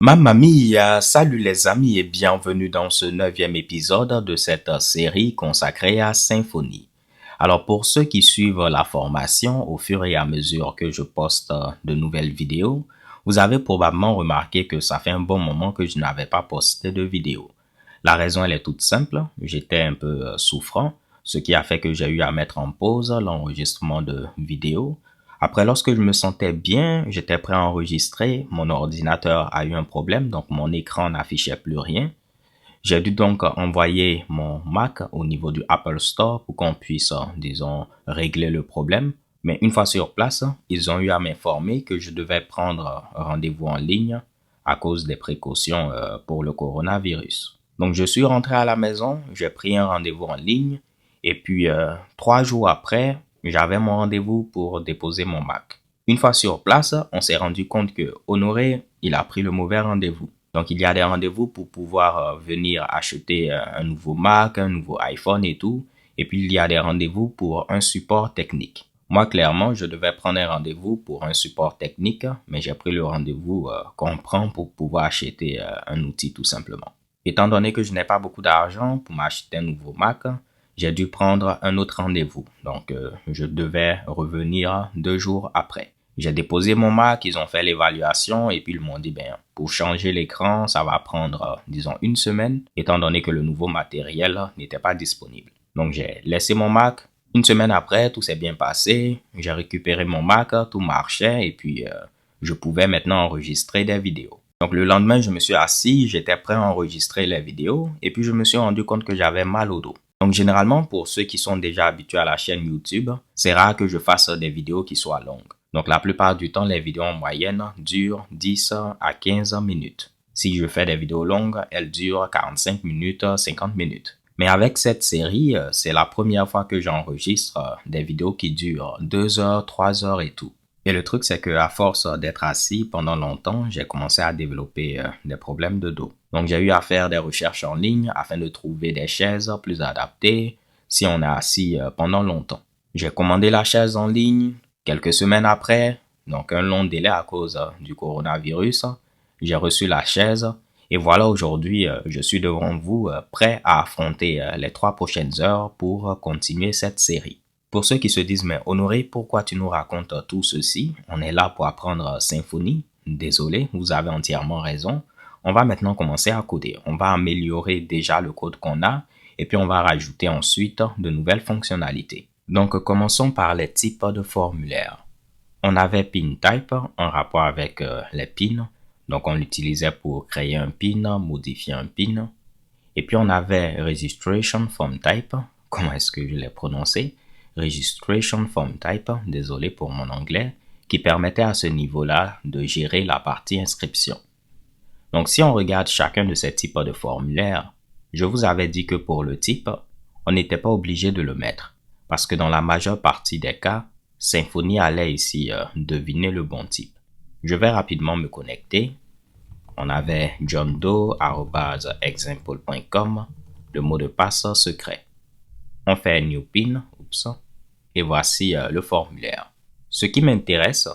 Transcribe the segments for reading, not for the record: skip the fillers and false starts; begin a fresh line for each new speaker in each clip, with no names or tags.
Mamma mia, salut les amis et bienvenue dans ce 9e épisode de cette série consacrée à Symfony. Alors pour ceux qui suivent la formation au fur et à mesure que je poste de nouvelles vidéos, vous avez probablement remarqué que ça fait un bon moment que je n'avais pas posté de vidéo. La raison elle est toute simple, j'étais un peu souffrant, ce qui a fait que j'ai eu à mettre en pause l'enregistrement de vidéos. Après, lorsque je me sentais bien, j'étais prêt à enregistrer, mon ordinateur a eu un problème, donc mon écran n'affichait plus rien. J'ai dû donc envoyer mon Mac au niveau du Apple Store pour qu'on puisse, disons, régler le problème. Mais une fois sur place, ils ont eu à m'informer que je devais prendre rendez-vous en ligne à cause des précautions pour le coronavirus. Donc, je suis rentré à la maison, j'ai pris un rendez-vous en ligne et puis 3 jours après, j'avais mon rendez-vous pour déposer mon Mac. Une fois sur place, on s'est rendu compte que Honoré, il a pris le mauvais rendez-vous. Donc, il y a des rendez-vous pour pouvoir venir acheter un nouveau Mac, un nouveau iPhone et tout. Et puis, il y a des rendez-vous pour un support technique. Moi, clairement, je devais prendre un rendez-vous pour un support technique, mais j'ai pris le rendez-vous qu'on prend pour pouvoir acheter un outil tout simplement. Étant donné que je n'ai pas beaucoup d'argent pour m'acheter un nouveau Mac, j'ai dû prendre un autre rendez-vous. Donc, je devais revenir 2 jours après. J'ai déposé mon Mac, ils ont fait l'évaluation et puis ils m'ont dit, pour changer l'écran, ça va prendre, disons, 1 semaine, étant donné que le nouveau matériel n'était pas disponible. Donc, j'ai laissé mon Mac. 1 semaine après, tout s'est bien passé. J'ai récupéré mon Mac, tout marchait et puis je pouvais maintenant enregistrer des vidéos. Donc, le lendemain, je me suis assis, j'étais prêt à enregistrer les vidéos et puis je me suis rendu compte que j'avais mal au dos. Donc, généralement, pour ceux qui sont déjà habitués à la chaîne YouTube, c'est rare que je fasse des vidéos qui soient longues. Donc, la plupart du temps, les vidéos en moyenne durent 10 à 15 minutes. Si je fais des vidéos longues, elles durent 45 minutes, 50 minutes. Mais avec cette série, c'est la première fois que j'enregistre des vidéos qui durent 2 heures, 3 heures et tout. Et le truc, c'est qu'à force d'être assis pendant longtemps, j'ai commencé à développer des problèmes de dos. Donc, j'ai eu à faire des recherches en ligne afin de trouver des chaises plus adaptées si on est assis pendant longtemps. J'ai commandé la chaise en ligne. Quelques semaines après, donc un long délai à cause du coronavirus, j'ai reçu la chaise et voilà aujourd'hui, je suis devant vous prêt à affronter les 3 prochaines heures pour continuer cette série. Pour ceux qui se disent, mais Honoré, pourquoi tu nous racontes tout ceci? On est là pour apprendre Symfony. Désolé, vous avez entièrement raison. On va maintenant commencer à coder. On va améliorer déjà le code qu'on a et puis on va rajouter ensuite de nouvelles fonctionnalités. Donc, commençons par les types de formulaires. On avait pin type en rapport avec les pins. Donc, on l'utilisait pour créer un pin, modifier un pin. Et puis, on avait registration form type. Comment est-ce que je l'ai prononcé? Registration form type, désolé pour mon anglais, qui permettait à ce niveau-là de gérer la partie inscription. Donc, si on regarde chacun de ces types de formulaires, je vous avais dit que pour le type, on n'était pas obligé de le mettre. Parce que dans la majeure partie des cas, Symfony allait ici deviner le bon type. Je vais rapidement me connecter. On avait johndoe@example.com, le mot de passe secret. On fait new pin, et voici le formulaire. Ce qui m'intéresse,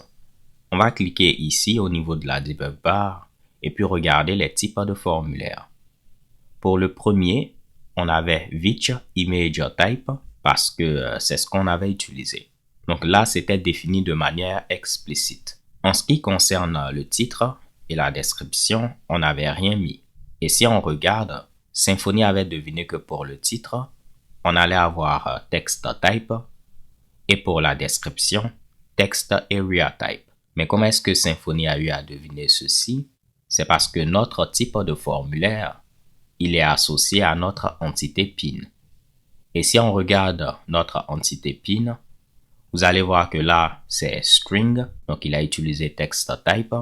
on va cliquer ici au niveau de la debug bar et puis regarder les types de formulaires. Pour le premier, on avait which image type parce que c'est ce qu'on avait utilisé. Donc là, c'était défini de manière explicite. En ce qui concerne le titre et la description, on n'avait rien mis. Et si on regarde, Symfony avait deviné que pour le titre, on allait avoir text type et pour la description, text area type. Mais comment est-ce que Symfony a eu à deviner ceci? C'est parce que notre type de formulaire, il est associé à notre entité pin. Et si on regarde notre entité pin, vous allez voir que là, c'est string, donc il a utilisé text type,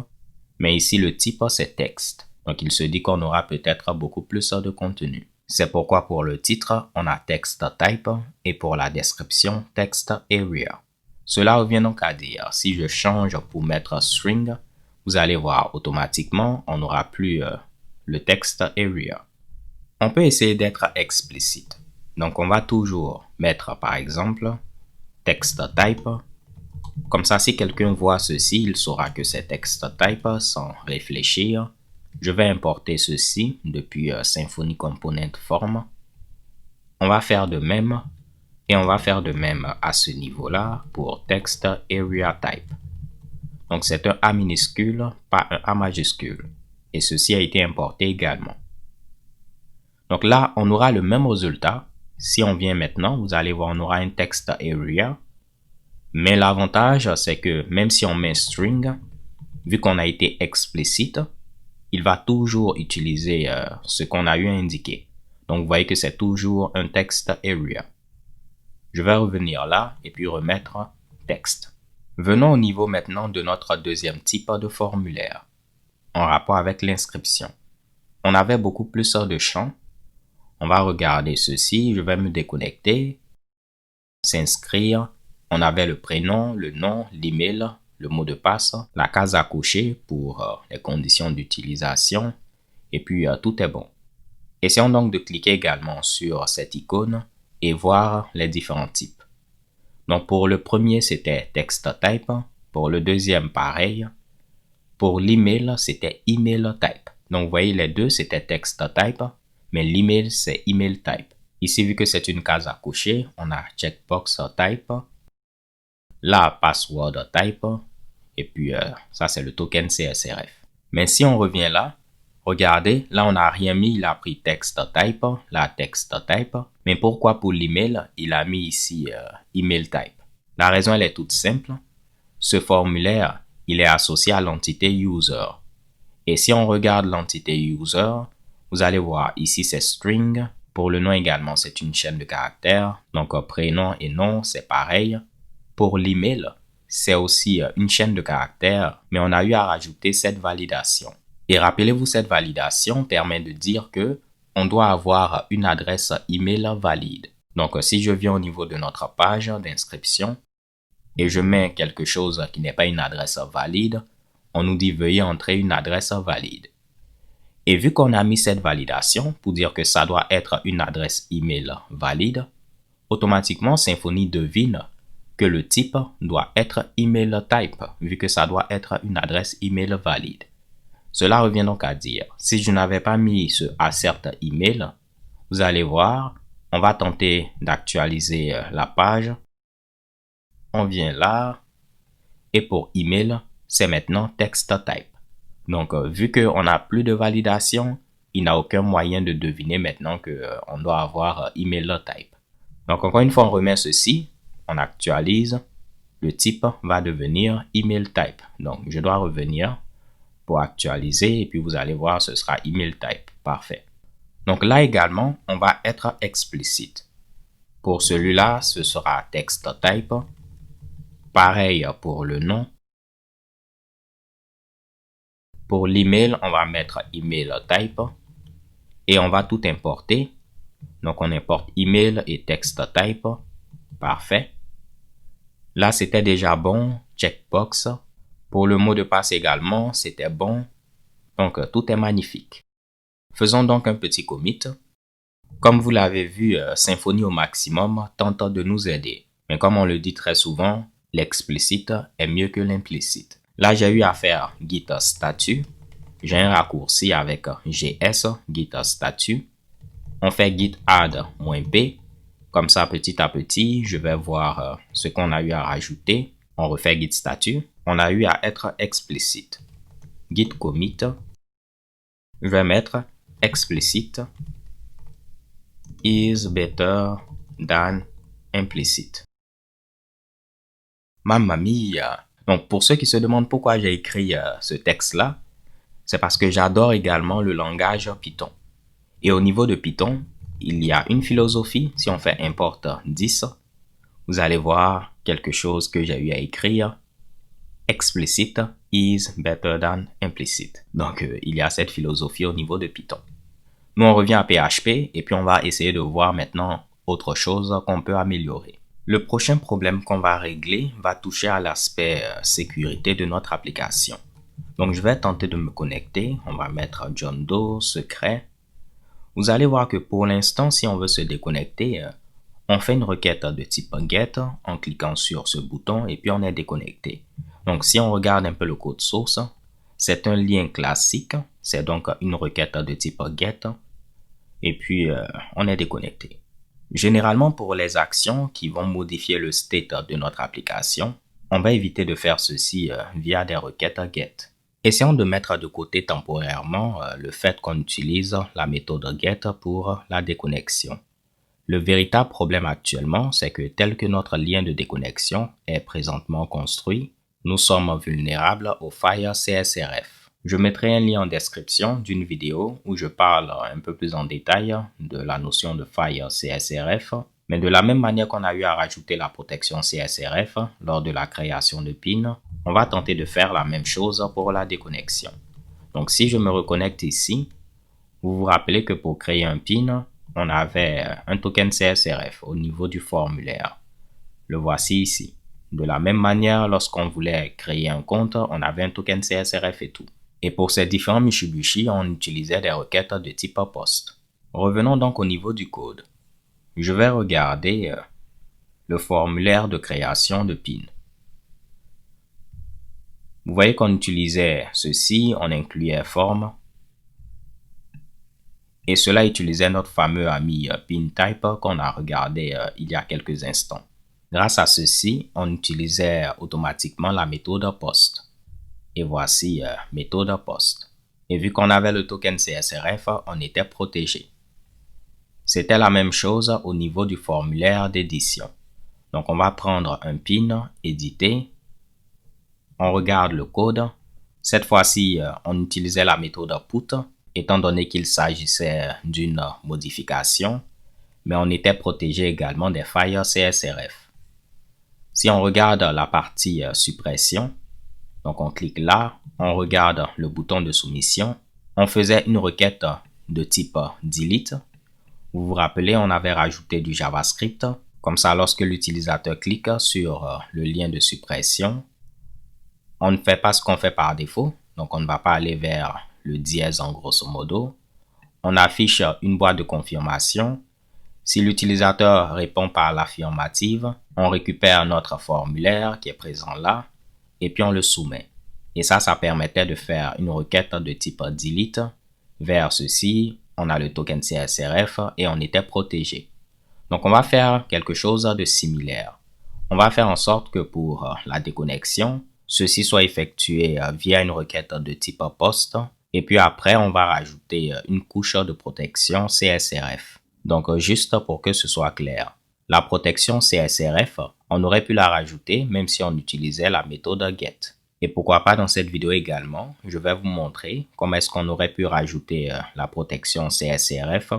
mais ici le type c'est text. Donc il se dit qu'on aura peut-être beaucoup plus de contenu. C'est pourquoi pour le titre, on a text type et pour la description, text area. Cela revient donc à dire, si je change pour mettre string, vous allez voir automatiquement, on n'aura plus le text area. On peut essayer d'être explicite. Donc on va toujours mettre par exemple text type Comme ça, si quelqu'un voit ceci, il saura que c'est text type sans réfléchir. Je vais importer ceci depuis Symfony Component Form. On va faire de même et on va faire de même à ce niveau-là pour text area type. Donc c'est un A minuscule, pas un A majuscule. Et ceci a été importé également. Donc là, on aura le même résultat. Si on vient maintenant, vous allez voir, on aura un text area. Mais l'avantage, c'est que même si on met string, vu qu'on a été explicite, il va toujours utiliser ce qu'on a eu à indiquer. Donc, vous voyez que c'est toujours un text area. Je vais revenir là et puis remettre texte. Venons au niveau maintenant de notre deuxième type de formulaire, en rapport avec l'inscription. On avait beaucoup plus de champs. On va regarder ceci. Je vais me déconnecter. S'inscrire. On avait le prénom, le nom, l'email, le mot de passe, la case à cocher pour les conditions d'utilisation. Et puis, tout est bon. Essayons donc de cliquer également sur cette icône et voir les différents types. Donc, pour le premier, c'était text type. Pour le deuxième, pareil. Pour l'email, c'était email type. Donc, vous voyez, les deux, c'était text type, mais l'email, c'est email type. Ici, vu que c'est une case à cocher, on a checkbox type. Là, password type. Et puis, ça, c'est le token CSRF. Mais si on revient là, regardez, là, on n'a rien mis. Il a pris text type, là, text type. Mais pourquoi pour l'email, il a mis ici email type? La raison, elle est toute simple. Ce formulaire, il est associé à l'entité user. Et si on regarde l'entité user, vous allez voir ici, c'est string. Pour le nom également, c'est une chaîne de caractères. Donc, prénom et nom, c'est pareil. Pour l'email, c'est aussi une chaîne de caractères, mais on a eu à rajouter cette validation. Et rappelez-vous, cette validation permet de dire que on doit avoir une adresse email valide. Donc, si je viens au niveau de notre page d'inscription et je mets quelque chose qui n'est pas une adresse valide, on nous dit veuillez entrer une adresse valide. Et vu qu'on a mis cette validation pour dire que ça doit être une adresse email valide, automatiquement Symfony devine que le type doit être email type, vu que ça doit être une adresse email valide. Cela revient donc à dire, si je n'avais pas mis ce assert email, vous allez voir, on va tenter d'actualiser la page. On vient là, et pour email, c'est maintenant text type. Donc, vu qu'on n'a plus de validation, il n'a aucun moyen de deviner maintenant qu'on doit avoir email type. Donc, encore une fois, on remet ceci. On actualise, le type va devenir email type. Donc, je dois revenir pour actualiser et puis vous allez voir, ce sera email type. Parfait. Donc là également, on va être explicite. Pour celui-là, ce sera text type. Pareil pour le nom. Pour l'email, on va mettre email type et on va tout importer. Donc, on importe email et text type. Parfait. Là, c'était déjà bon, checkbox. Pour le mot de passe également, c'était bon. Donc, tout est magnifique. Faisons donc un petit commit. Comme vous l'avez vu, Symfony au maximum tente de nous aider. Mais comme on le dit très souvent, l'explicite est mieux que l'implicite. Là, j'ai eu à faire git statut. J'ai un raccourci avec gs, git statut. On fait git add -p. Comme ça, petit à petit, je vais voir ce qu'on a eu à rajouter. On refait git statut. On a eu à être explicite. Git commit. Je vais mettre explicite is better than implicit. Mamma mia! Donc, pour ceux qui se demandent pourquoi j'ai écrit ce texte-là, c'est parce que j'adore également le langage Python. Et au niveau de Python, il y a une philosophie. Si on fait import 10, vous allez voir quelque chose que j'ai eu à écrire. Explicit is better than implicit. Donc, il y a cette philosophie au niveau de Python. Nous, on revient à PHP et puis on va essayer de voir maintenant autre chose qu'on peut améliorer. Le prochain problème qu'on va régler va toucher à l'aspect sécurité de notre application. Donc, je vais tenter de me connecter. On va mettre John Doe, secret. Vous allez voir que pour l'instant, si on veut se déconnecter, On fait une requête de type get en cliquant sur ce bouton et puis on est déconnecté. Donc si on regarde un peu le code source, c'est un lien classique, c'est donc une requête de type get et puis on est déconnecté. Généralement pour les actions qui vont modifier le state de notre application, on va éviter de faire ceci via des requêtes get. Essayons de mettre de côté temporairement le fait qu'on utilise la méthode get pour la déconnexion. Le véritable problème actuellement, c'est que tel que notre lien de déconnexion est présentement construit, nous sommes vulnérables aux failles CSRF. Je mettrai un lien en description d'une vidéo où je parle un peu plus en détail de la notion de faille CSRF, mais de la même manière qu'on a eu à rajouter la protection CSRF lors de la création de PIN, on va tenter de faire la même chose pour la déconnexion. Donc si je me reconnecte ici, vous vous rappelez que pour créer un PIN, on avait un token CSRF au niveau du formulaire. Le voici ici. De la même manière, lorsqu'on voulait créer un compte, on avait un token CSRF et tout. Et pour ces différents Mitsubishi, on utilisait des requêtes de type POST. Revenons donc au niveau du code. Je vais regarder le formulaire de création de PIN. Vous voyez qu'on utilisait ceci, on incluait form. Et cela utilisait notre fameux ami PIN-type qu'on a regardé il y a quelques instants. Grâce à ceci, on utilisait automatiquement la méthode POST. Et voici méthode POST. Et vu qu'on avait le token CSRF, on était protégé. C'était la même chose au niveau du formulaire d'édition. Donc on va prendre un PIN, éditer. On regarde le code. Cette fois-ci, on utilisait la méthode put, étant donné qu'il s'agissait d'une modification, mais on était protégé également des failles CSRF. Si on regarde la partie suppression, donc on clique là, on regarde le bouton de soumission, on faisait une requête de type delete. Vous vous rappelez, on avait rajouté du JavaScript. Comme ça, lorsque l'utilisateur clique sur le lien de suppression, on ne fait pas ce qu'on fait par défaut. Donc, on ne va pas aller vers le dièse en grosso modo. On affiche une boîte de confirmation. Si l'utilisateur répond par l'affirmative, on récupère notre formulaire qui est présent là et puis on le soumet. Et ça permettait de faire une requête de type delete vers ceci. On a le token CSRF et on était protégé. Donc, on va faire quelque chose de similaire. On va faire en sorte que pour la déconnexion, ceci soit effectué via une requête de type POST. Et puis après, on va rajouter une couche de protection CSRF. Donc, juste pour que ce soit clair. La protection CSRF, on aurait pu la rajouter même si on utilisait la méthode get. Et pourquoi pas dans cette vidéo également, je vais vous montrer comment est-ce qu'on aurait pu rajouter la protection CSRF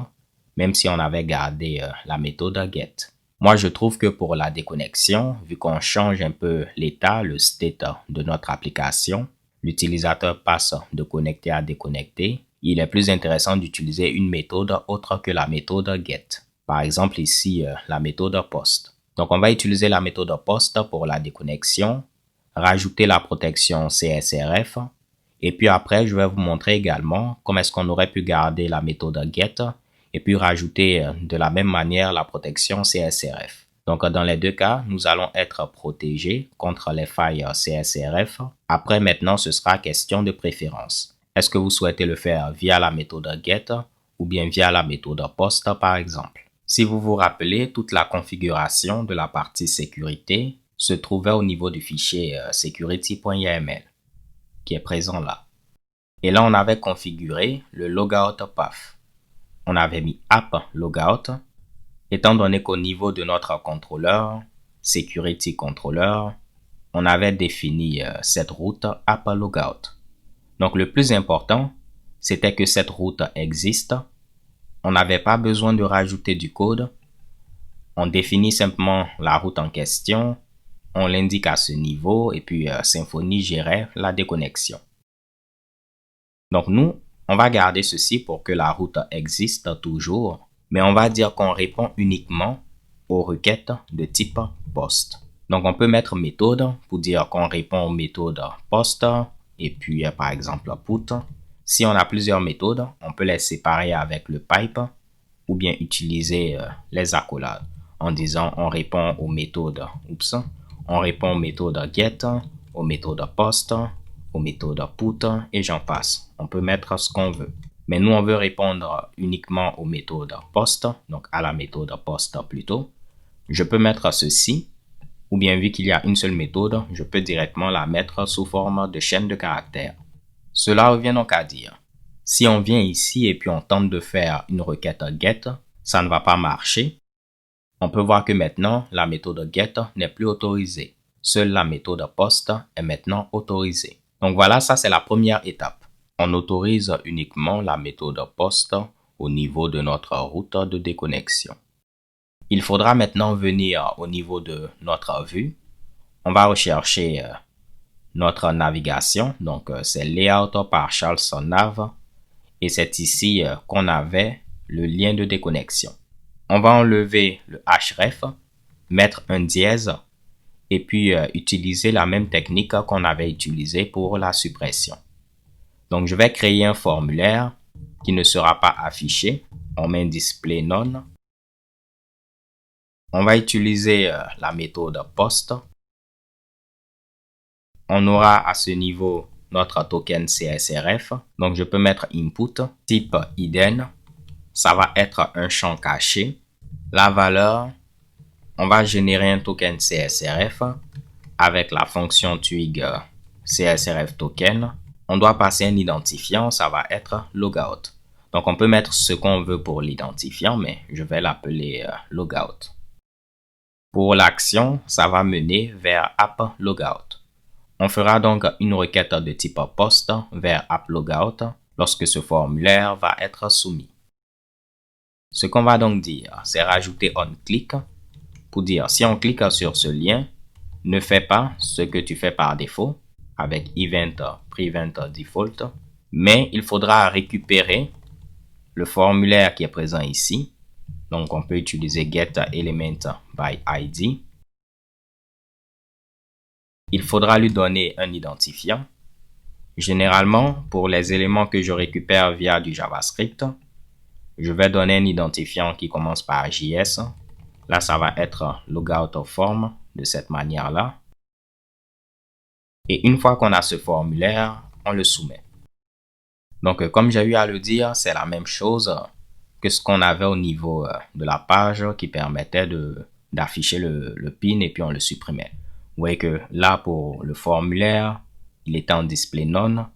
même si on avait gardé la méthode get. Moi, je trouve que pour la déconnexion, vu qu'on change un peu l'état, le state de notre application, l'utilisateur passe de connecté à déconnecté, il est plus intéressant d'utiliser une méthode autre que la méthode get. Par exemple ici, la méthode POST. Donc, on va utiliser la méthode POST pour la déconnexion, rajouter la protection CSRF, et puis après, je vais vous montrer également comment est-ce qu'on aurait pu garder la méthode get et puis rajouter de la même manière la protection CSRF. Donc, dans les deux cas, nous allons être protégés contre les failles CSRF. Après, maintenant, ce sera question de préférence. Est-ce que vous souhaitez le faire via la méthode get ou bien via la méthode POST, par exemple? Si vous vous rappelez, toute la configuration de la partie sécurité se trouvait au niveau du fichier security.yml qui est présent là. Et là, on avait configuré le logout path. On avait mis app logout, étant donné qu'au niveau de notre contrôleur, security controller, on avait défini cette route app logout. Donc, le plus important, c'était que cette route existe. On n'avait pas besoin de rajouter du code. On définit simplement la route en question. On l'indique à ce niveau et puis Symfony gérait la déconnexion. Donc, nous, on va garder ceci pour que la route existe toujours, mais on va dire qu'on répond uniquement aux requêtes de type POST. Donc, on peut mettre méthode pour dire qu'on répond aux méthodes POST et puis, par exemple, put. Si on a plusieurs méthodes, on peut les séparer avec le pipe ou bien utiliser les accolades. en disant on répond aux méthodes, on répond aux méthodes get, aux méthodes post, aux méthodes put et j'en passe. On peut mettre ce qu'on veut. Mais nous, on veut répondre uniquement aux méthodes post, donc à la méthode post plutôt. Je peux mettre ceci, ou bien vu qu'il y a une seule méthode, je peux directement la mettre sous forme de chaîne de caractères. Cela revient donc à dire, si on vient ici et puis on tente de faire une requête get, ça ne va pas marcher. On peut voir que maintenant, la méthode get n'est plus autorisée. Seule la méthode post est maintenant autorisée. Donc voilà, ça c'est la première étape. On autorise uniquement la méthode post au niveau de notre route de déconnexion. Il faudra maintenant venir au niveau de notre vue. On va rechercher notre navigation. Donc c'est Layout par Charles Nav. Et c'est ici qu'on avait le lien de déconnexion. On va enlever le href, mettre un dièse et puis utiliser la même technique qu'on avait utilisée pour la suppression. Donc je vais créer un formulaire qui ne sera pas affiché. On met display none. On va utiliser la méthode post. On aura à ce niveau notre token CSRF. Donc je peux mettre input, type hidden. Ça va être un champ caché. La valeur, on va générer un token CSRF avec la fonction twig CSRF token. On doit passer un identifiant, ça va être logout. Donc on peut mettre ce qu'on veut pour l'identifiant, mais je vais l'appeler logout. Pour l'action, ça va mener vers app logout. On fera donc une requête de type post vers app logout lorsque ce formulaire va être soumis. Ce qu'on va donc dire, c'est rajouter onClick pour dire si on clique sur ce lien, ne fais pas ce que tu fais par défaut avec event prevent default, mais il faudra récupérer le formulaire qui est présent ici. Donc on peut utiliser get element by id. Il faudra lui donner un identifiant. Généralement, pour les éléments que je récupère via du JavaScript, je vais donner un identifiant qui commence par JS. Là, ça va être logout form de cette manière-là. Et une fois qu'on a ce formulaire, on le soumet. Donc, comme j'ai eu à le dire, c'est la même chose que ce qu'on avait au niveau de la page qui permettait d'afficher le pin et puis on le supprimait. Vous voyez que là, pour le formulaire, il était en display none.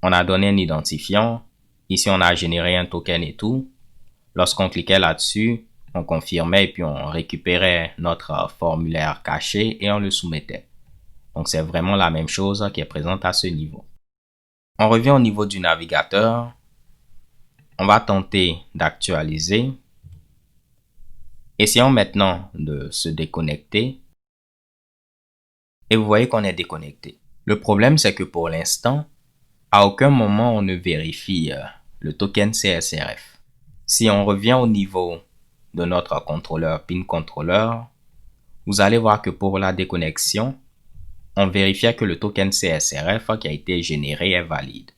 On a donné un identifiant. Ici, on a généré un token et tout. Lorsqu'on cliquait là-dessus, on confirmait et puis on récupérait notre formulaire caché et on le soumettait. Donc, c'est vraiment la même chose qui est présente à ce niveau. On revient au niveau du navigateur. On va tenter d'actualiser. Essayons maintenant de se déconnecter. Et vous voyez qu'on est déconnecté. Le problème, c'est que pour l'instant, à aucun moment on ne vérifie le token CSRF. Si on revient au niveau de notre contrôleur pin controller, vous allez voir que pour la déconnexion, on vérifiait que le token CSRF qui a été généré est valide.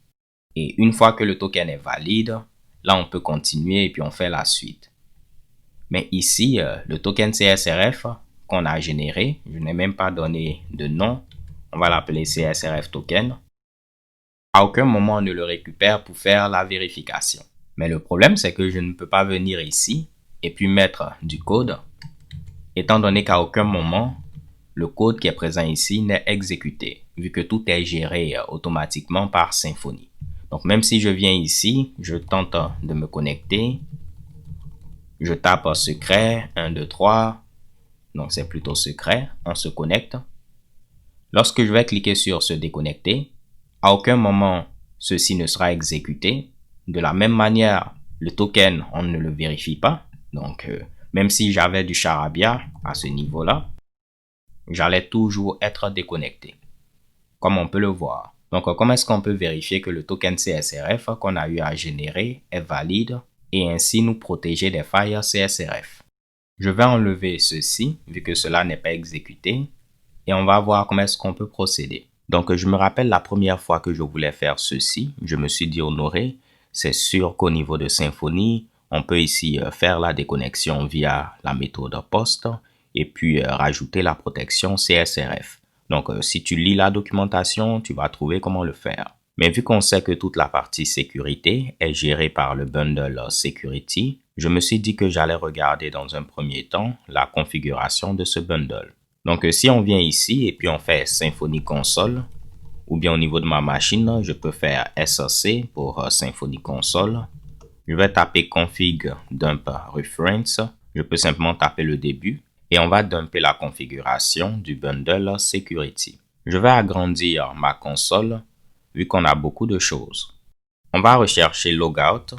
Et une fois que le token est valide, là on peut continuer et puis on fait la suite. Mais ici, le token CSRF qu'on a généré, je n'ai même pas donné de nom, on va l'appeler CSRF token. À aucun moment on ne le récupère pour faire la vérification. Mais le problème, c'est que je ne peux pas venir ici et puis mettre du code, étant donné qu'à aucun moment, le code qui est présent ici n'est exécuté, vu que tout est géré automatiquement par Symfony. Donc même si je viens ici, je tente de me connecter, je tape secret, 1, 2, 3, donc c'est plutôt secret, on se connecte. Lorsque je vais cliquer sur se déconnecter, à aucun moment ceci ne sera exécuté. De la même manière, le token, on ne le vérifie pas. Donc, même si j'avais du charabia à ce niveau-là, j'allais toujours être déconnecté, comme on peut le voir. Donc, comment est-ce qu'on peut vérifier que le token CSRF qu'on a eu à générer est valide et ainsi nous protéger des failles CSRF? Je vais enlever ceci, vu que cela n'est pas exécuté, et on va voir comment est-ce qu'on peut procéder. Donc, je me rappelle la première fois que je voulais faire ceci, je me suis dit honoré, c'est sûr qu'au niveau de Symfony, On peut ici faire la déconnexion via la méthode POST et puis rajouter la protection CSRF. Donc, si tu lis la documentation, tu vas trouver comment le faire. Mais vu qu'on sait que toute la partie sécurité est gérée par le bundle Security, je me suis dit que j'allais regarder dans un premier temps la configuration de ce bundle. Donc, si on vient ici et puis on fait Symfony Console, ou bien au niveau de ma machine, je peux faire SAC pour Symfony Console. Je vais taper config dump reference. Je peux simplement taper le début et on va dumper la configuration du bundle security. Je vais agrandir ma console vu qu'on a beaucoup de choses. On va rechercher logout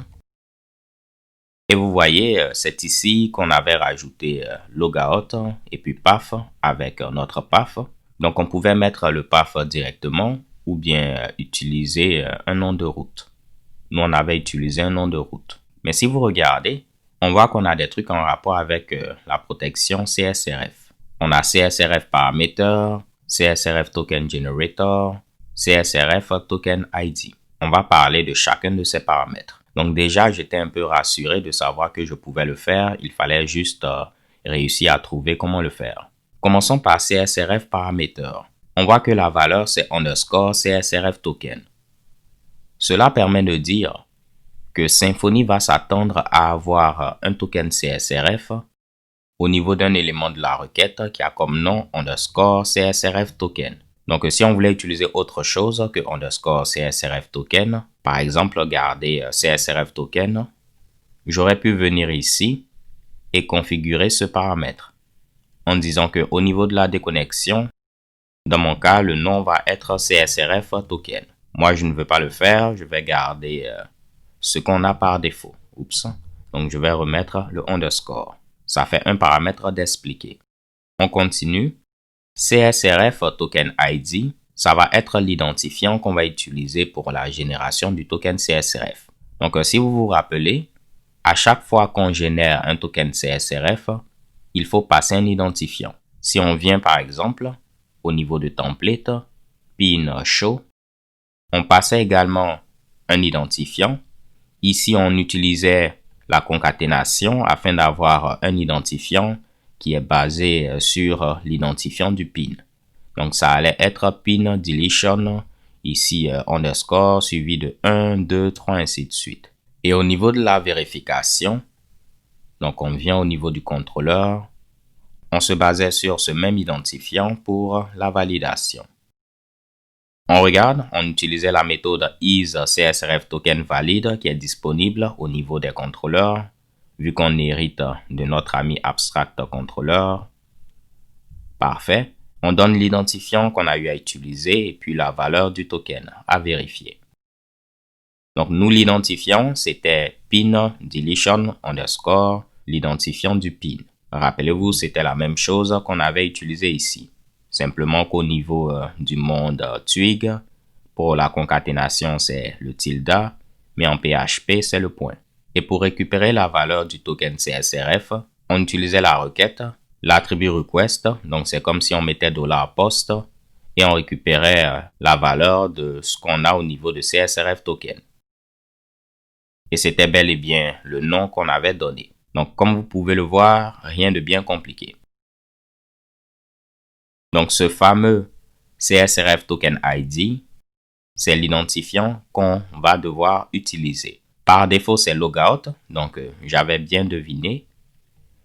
et vous voyez, c'est ici qu'on avait rajouté logout et puis path avec notre path. Donc on pouvait mettre le path directement ou bien utiliser un nom de route. Nous, on avait utilisé un nom de route. Mais si vous regardez, on voit qu'on a des trucs en rapport avec la protection CSRF. On a CSRF Parameter, CSRF Token Generator, CSRF Token ID. On va parler de chacun de ces paramètres. Donc déjà, j'étais un peu rassuré de savoir que je pouvais le faire. Il fallait juste réussir à trouver comment le faire. Commençons par CSRF Parameter. On voit que la valeur, c'est underscore CSRF Token. Cela permet de dire que Symfony va s'attendre à avoir un token CSRF au niveau d'un élément de la requête qui a comme nom underscore CSRF token. Donc, si on voulait utiliser autre chose que underscore CSRF token, par exemple, garder CSRF token, j'aurais pu venir ici et configurer ce paramètre en disant que au niveau de la déconnexion, dans mon cas, le nom va être CSRF token. Moi, je ne veux pas le faire, je vais garder ce qu'on a par défaut. Oups. Donc, je vais remettre le underscore. Ça fait un paramètre d'expliquer. On continue. CSRF Token ID, ça va être l'identifiant qu'on va utiliser pour la génération du token CSRF. Donc, si vous vous rappelez, à chaque fois qu'on génère un token CSRF, il faut passer un identifiant. Si on vient par exemple au niveau de template, pin show, on passait également un identifiant. Ici, on utilisait la concaténation afin d'avoir un identifiant qui est basé sur l'identifiant du pin. Donc, ça allait être pin deletion, ici underscore, suivi de 1, 2, 3, ainsi de suite. Et au niveau de la vérification, donc on vient au niveau du contrôleur, on se basait sur ce même identifiant pour la validation. On regarde, on utilisait la méthode isCSRFTokenValid qui est disponible au niveau des contrôleurs, vu qu'on hérite de notre ami AbstractController. Parfait. On donne l'identifiant qu'on a eu à utiliser et puis la valeur du token à vérifier. Donc, nous l'identifions, c'était pin deletion underscore, l'identifiant du pin. Rappelez-vous, c'était la même chose qu'on avait utilisé ici. Simplement qu'au niveau du monde Twig, pour la concaténation, c'est le tilde, mais en PHP, c'est le point. Et pour récupérer la valeur du token CSRF, on utilisait la requête, l'attribut request, donc c'est comme si on mettait $post et on récupérait la valeur de ce qu'on a au niveau de CSRF token. Et c'était bel et bien le nom qu'on avait donné. Donc, comme vous pouvez le voir, rien de bien compliqué. Donc, ce fameux CSRF Token ID, c'est l'identifiant qu'on va devoir utiliser. Par défaut, c'est logout, donc j'avais bien deviné.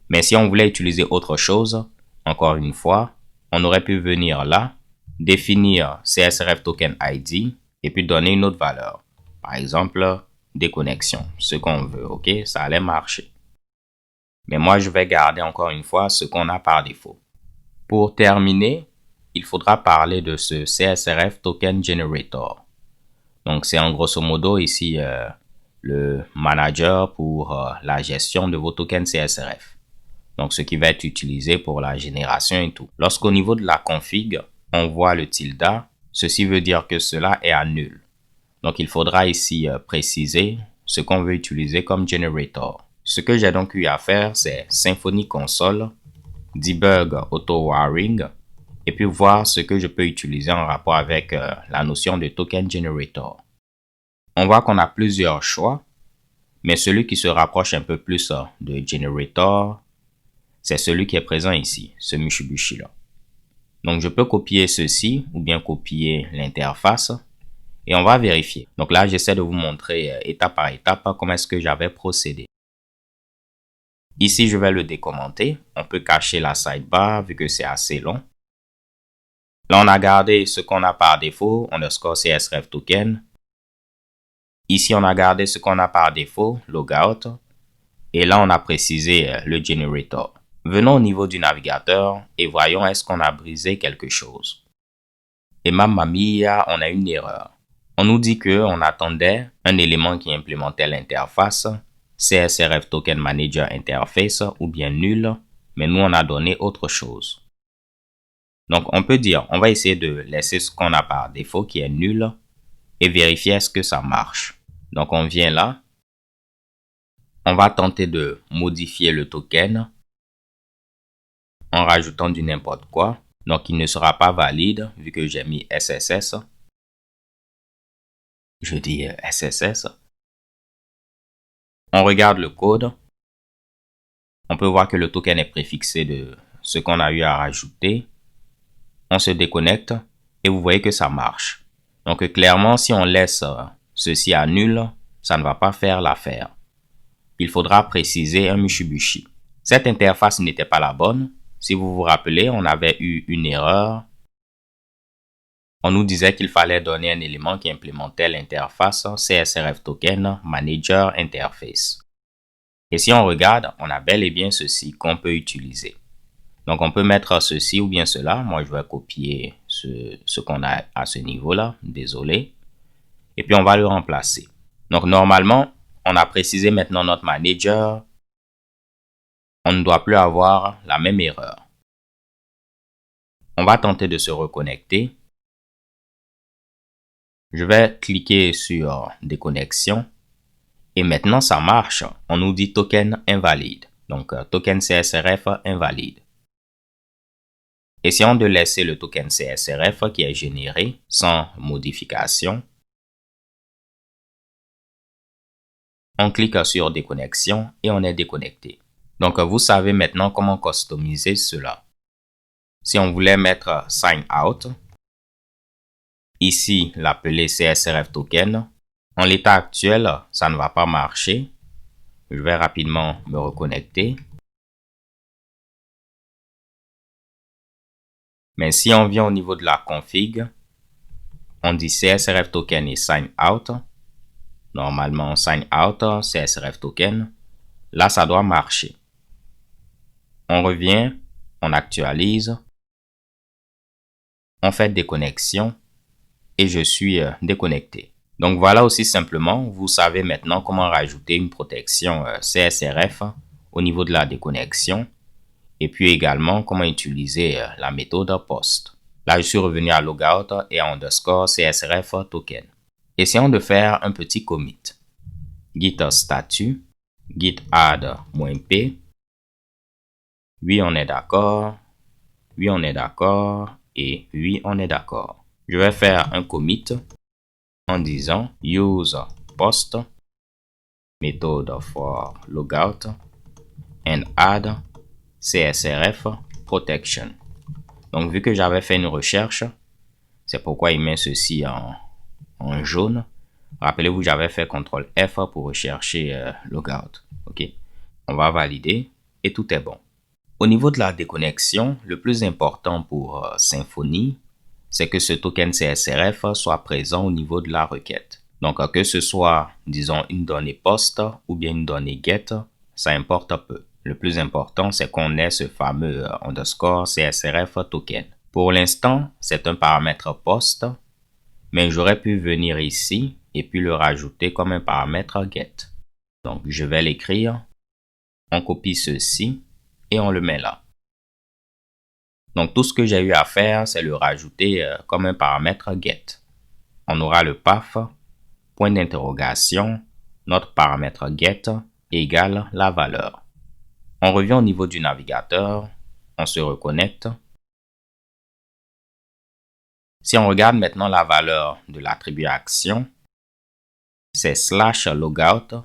Mais si on voulait utiliser autre chose, encore une fois, on aurait pu venir là, définir CSRF Token ID et puis donner une autre valeur. Par exemple, déconnexion, ce qu'on veut, ok? Ça allait marcher. Mais moi, je vais garder encore une fois ce qu'on a par défaut. Pour terminer, il faudra parler de ce CSRF Token Generator. Donc, c'est en grosso modo ici le manager pour la gestion de vos tokens CSRF. Donc, ce qui va être utilisé pour la génération et tout. Lorsqu'au niveau de la config, on voit le tilde, ceci veut dire que cela est à nul. Donc, il faudra ici préciser ce qu'on veut utiliser comme generator. Ce que j'ai donc eu à faire, c'est Symfony Console, debug auto-wiring, et puis voir ce que je peux utiliser en rapport avec la notion de token generator. On voit qu'on a plusieurs choix, Mais celui qui se rapproche un peu plus de generator, c'est celui qui est présent ici, ce Mitsubishi-là. Donc, je peux copier ceci ou bien copier l'interface et on va vérifier. Donc là, j'essaie de vous montrer étape par étape comment est-ce que j'avais procédé. Ici, je vais le décommenter. On peut cacher la sidebar vu que c'est assez long. Là, on a gardé ce qu'on a par défaut, underscore CSRF token. Ici, on a gardé ce qu'on a par défaut, logout. Et là, on a précisé le generator. Venons au niveau du navigateur et voyons est-ce qu'on a brisé quelque chose. Et mamma mia, on a une erreur. On nous dit qu'on attendait un élément qui implémentait l'interface CSRF Token Manager Interface ou bien nul, mais nous on a donné autre chose. Donc on peut dire, on va essayer de laisser ce qu'on a par défaut qui est nul et vérifier est-ce que ça marche. Donc on vient là, on va tenter de modifier le token en rajoutant du n'importe quoi. Donc il ne sera pas valide vu que j'ai mis SSS. Je dis SSS. On regarde le code. On peut voir que le token est préfixé de ce qu'on a eu à rajouter. On se déconnecte et vous voyez que ça marche. Donc clairement, si on laisse ceci à nul, ça ne va pas faire l'affaire. Il faudra préciser un Mitsubishi. Cette interface n'était pas la bonne. Si vous vous rappelez, on avait eu une erreur. On nous disait qu'il fallait donner un élément qui implémentait l'interface CSRF Token Manager Interface. Et si on regarde, on a bel et bien ceci qu'on peut utiliser. Donc, on peut mettre ceci ou bien cela. Moi, je vais copier ce qu'on a à ce niveau-là. Désolé. Et puis, on va le remplacer. Donc, normalement, on a précisé maintenant notre manager. On ne doit plus avoir la même erreur. On va tenter de se reconnecter. Je vais cliquer sur déconnexion. Et maintenant, ça marche. On nous dit token invalide. Donc, token CSRF invalide. Essayons de laisser le token CSRF qui est généré sans modification. On clique sur déconnexion et on est déconnecté. Donc, vous savez maintenant comment customiser cela. Si on voulait mettre sign out, ici l'appeler CSRF token, en l'état actuel, ça ne va pas marcher. Je vais rapidement me reconnecter. Mais si on vient au niveau de la config, on dit CSRF token et sign out. Normalement, sign out, CSRF token. Là, ça doit marcher. On revient, on actualise, on fait déconnexion et je suis déconnecté. Donc voilà aussi simplement, vous savez maintenant comment rajouter une protection CSRF au niveau de la déconnexion et puis également comment utiliser la méthode POST. Là, je suis revenu à logout et à underscore CSRF token. Essayons de faire un petit commit. Git statut, git add -p. Oui, on est d'accord. Oui, on est d'accord. Et oui, on est d'accord. Je vais faire un commit en disant use post method for logout and add CSRF protection. Donc, vu que j'avais fait une recherche, c'est pourquoi il met ceci en jaune. Rappelez-vous, j'avais fait CTRL F pour rechercher logout. OK. On va valider et tout est bon. Au niveau de la déconnexion, le plus important pour Symfony, c'est que ce token CSRF soit présent au niveau de la requête. Donc, que ce soit, disons, une donnée post ou bien une donnée get, ça importe peu. Le plus important, c'est qu'on ait ce fameux underscore CSRF token. Pour l'instant, c'est un paramètre post, mais j'aurais pu venir ici et puis le rajouter comme un paramètre get. Donc, je vais l'écrire, on copie ceci et on le met là. Donc, tout ce que j'ai eu à faire, c'est le rajouter comme un paramètre get. On aura le path, point d'interrogation, notre paramètre get égale la valeur. On revient au niveau du navigateur, on se reconnecte. Si on regarde maintenant la valeur de l'attribut action, c'est /logout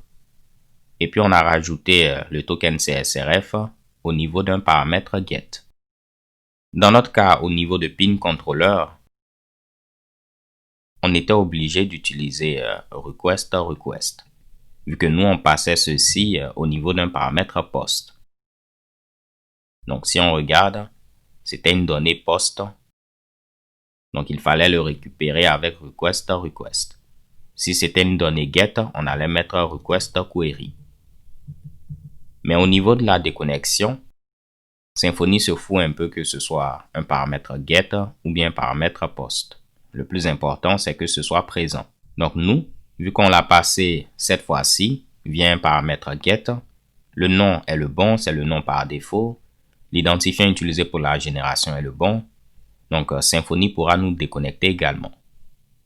Et puis on a rajouté le token CSRF au niveau d'un paramètre get. Dans notre cas, au niveau de pin controller, on était obligé d'utiliser request, vu que nous on passait ceci au niveau d'un paramètre post. Donc si on regarde, c'était une donnée post. Donc il fallait le récupérer avec request. Si c'était une donnée get, on allait mettre request query. Mais au niveau de la déconnexion, Symfony se fout un peu que ce soit un paramètre get ou bien un paramètre post. Le plus important, c'est que ce soit présent. Donc nous, vu qu'on l'a passé cette fois-ci via un paramètre get, le nom est le bon, c'est le nom par défaut. L'identifiant utilisé pour la génération est le bon. Donc Symfony pourra nous déconnecter également.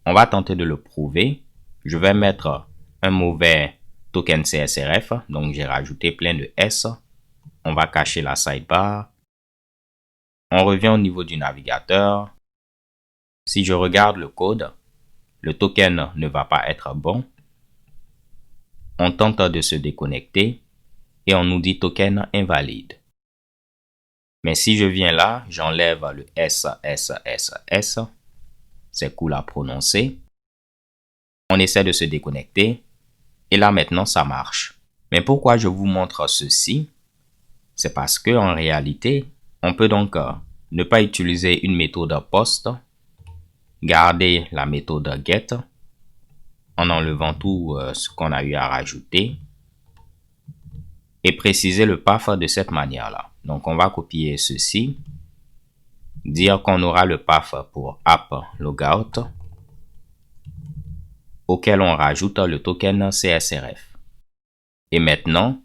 On va tenter de le prouver. Je vais mettre un mauvais token CSRF. Donc j'ai rajouté plein de S. On va cacher la sidebar. On revient au niveau du navigateur. Si je regarde le code, le token ne va pas être bon. On tente de se déconnecter et on nous dit token invalide. Mais si je viens là, j'enlève le S. C'est cool à prononcer. On essaie de se déconnecter et là maintenant ça marche. Mais pourquoi je vous montre ceci? C'est parce que en réalité, on peut donc ne pas utiliser une méthode post, garder la méthode get en enlevant tout ce qu'on a eu à rajouter et préciser le path de cette manière-là. Donc on va copier ceci, dire qu'on aura le path pour app logout auquel on rajoute le token CSRF. Et maintenant,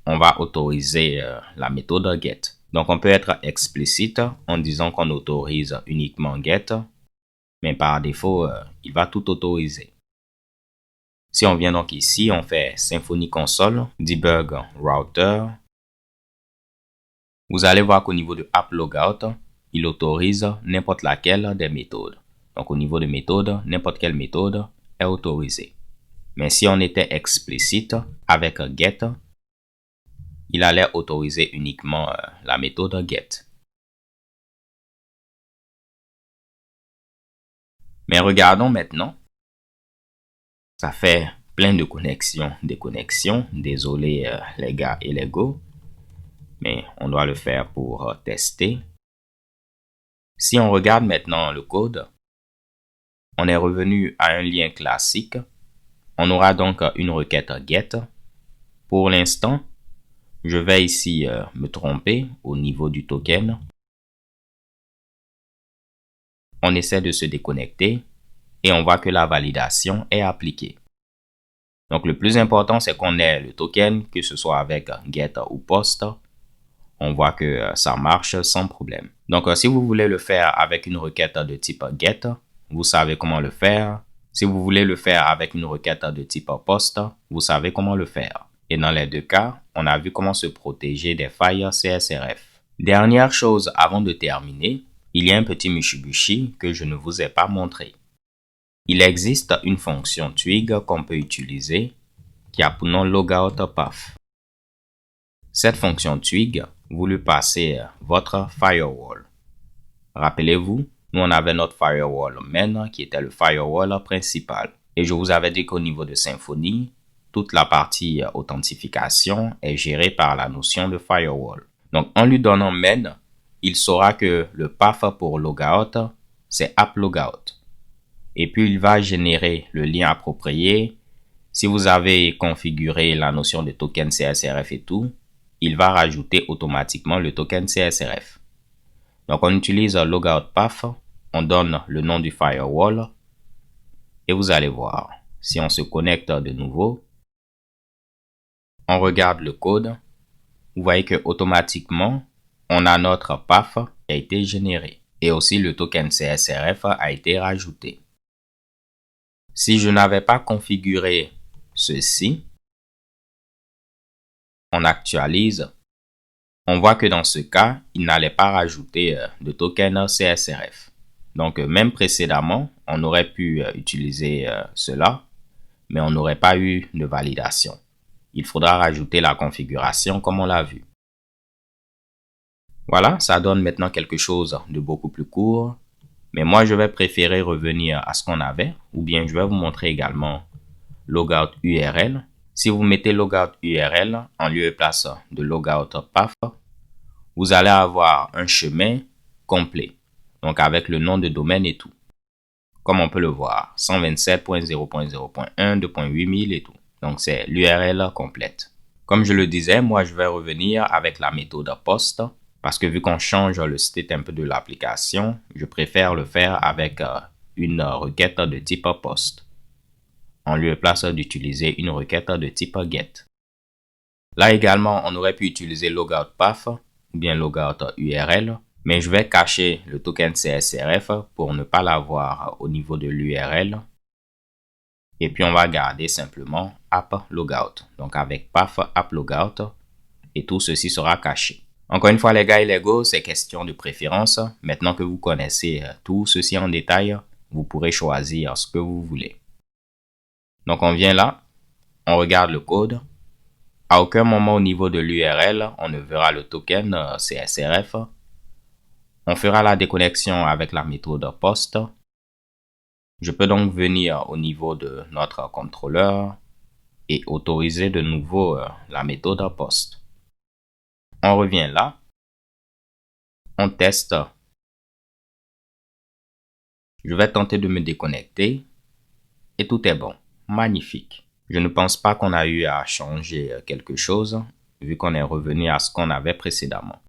on va autoriser la méthode get. Donc on peut être explicite en disant qu'on autorise uniquement get, mais par défaut, il va tout autoriser. Si on vient donc ici, on fait Symfony console, debug router. Vous allez voir qu'au niveau de app logout, il autorise n'importe laquelle des méthodes. Donc au niveau de méthode, n'importe quelle méthode est autorisée. Mais si on était explicite avec get, il allait autoriser uniquement la méthode get. Mais regardons maintenant. Ça fait plein de connexions, déconnexions. Désolé les gars et les go. Mais on doit le faire pour tester. Si on regarde maintenant le code, on est revenu à un lien classique. On aura donc une requête get. Pour l'instant, je vais ici me tromper au niveau du token. On essaie de se déconnecter et on voit que la validation est appliquée. Donc le plus important, c'est qu'on ait le token, que ce soit avec get ou post. On voit que ça marche sans problème. Donc si vous voulez le faire avec une requête de type get, vous savez comment le faire. Si vous voulez le faire avec une requête de type post, vous savez comment le faire. Et dans les deux cas, on a vu comment se protéger des failles CSRF. Dernière chose avant de terminer, il y a un petit Mushibushi que je ne vous ai pas montré. Il existe une fonction twig qu'on peut utiliser qui a pour nom logout-path. Cette fonction twig, vous lui passez votre firewall. Rappelez-vous, nous on avait notre firewall main qui était le firewall principal. Et je vous avais dit qu'au niveau de Symfony, toute la partie authentification est gérée par la notion de firewall. Donc en lui donnant main, il saura que le path pour logout, c'est app logout. Et puis il va générer le lien approprié. Si vous avez configuré la notion de token CSRF et tout, il va rajouter automatiquement le token CSRF. Donc on utilise logout path, on donne le nom du firewall et vous allez voir. Si on se connecte de nouveau, on regarde le code, vous voyez que automatiquement on a notre path qui a été généré et aussi le token CSRF a été rajouté. Si je n'avais pas configuré ceci, on actualise, on voit que dans ce cas, il n'allait pas rajouter de token CSRF. Donc même précédemment, on aurait pu utiliser cela, mais on n'aurait pas eu de validation. il faudra rajouter la configuration comme on l'a vu. Voilà, ça donne maintenant quelque chose de beaucoup plus court. Mais moi, je vais préférer revenir à ce qu'on avait, ou bien je vais vous montrer également logout URL. Si vous mettez logout URL en lieu et place de logout path, vous allez avoir un chemin complet, donc avec le nom de domaine et tout. Comme on peut le voir, 127.0.0.1, 2.8000 et tout. Donc, c'est l'URL complète. Comme je le disais, moi, je vais revenir avec la méthode post parce que vu qu'on change le state un peu de l'application, je préfère le faire avec une requête de type post en lieu et place d'utiliser une requête de type get. Là également, on aurait pu utiliser logout path ou bien logout URL, mais je vais cacher le token CSRF pour ne pas l'avoir au niveau de l'URL. Et puis, on va garder simplement app logout. Donc, avec path app logout, et tout ceci sera caché. Encore une fois, les gars et les go, c'est question de préférence. Maintenant que vous connaissez tout ceci en détail, vous pourrez choisir ce que vous voulez. Donc, on vient là, on regarde le code. À aucun moment au niveau de l'URL, on ne verra le token CSRF. On fera la déconnexion avec la méthode post. Je peux donc venir au niveau de notre contrôleur et autoriser de nouveau la méthode post. On revient là. On teste. Je vais tenter de me déconnecter et tout est bon. Magnifique. Je ne pense pas qu'on a eu à changer quelque chose vu qu'on est revenu à ce qu'on avait précédemment.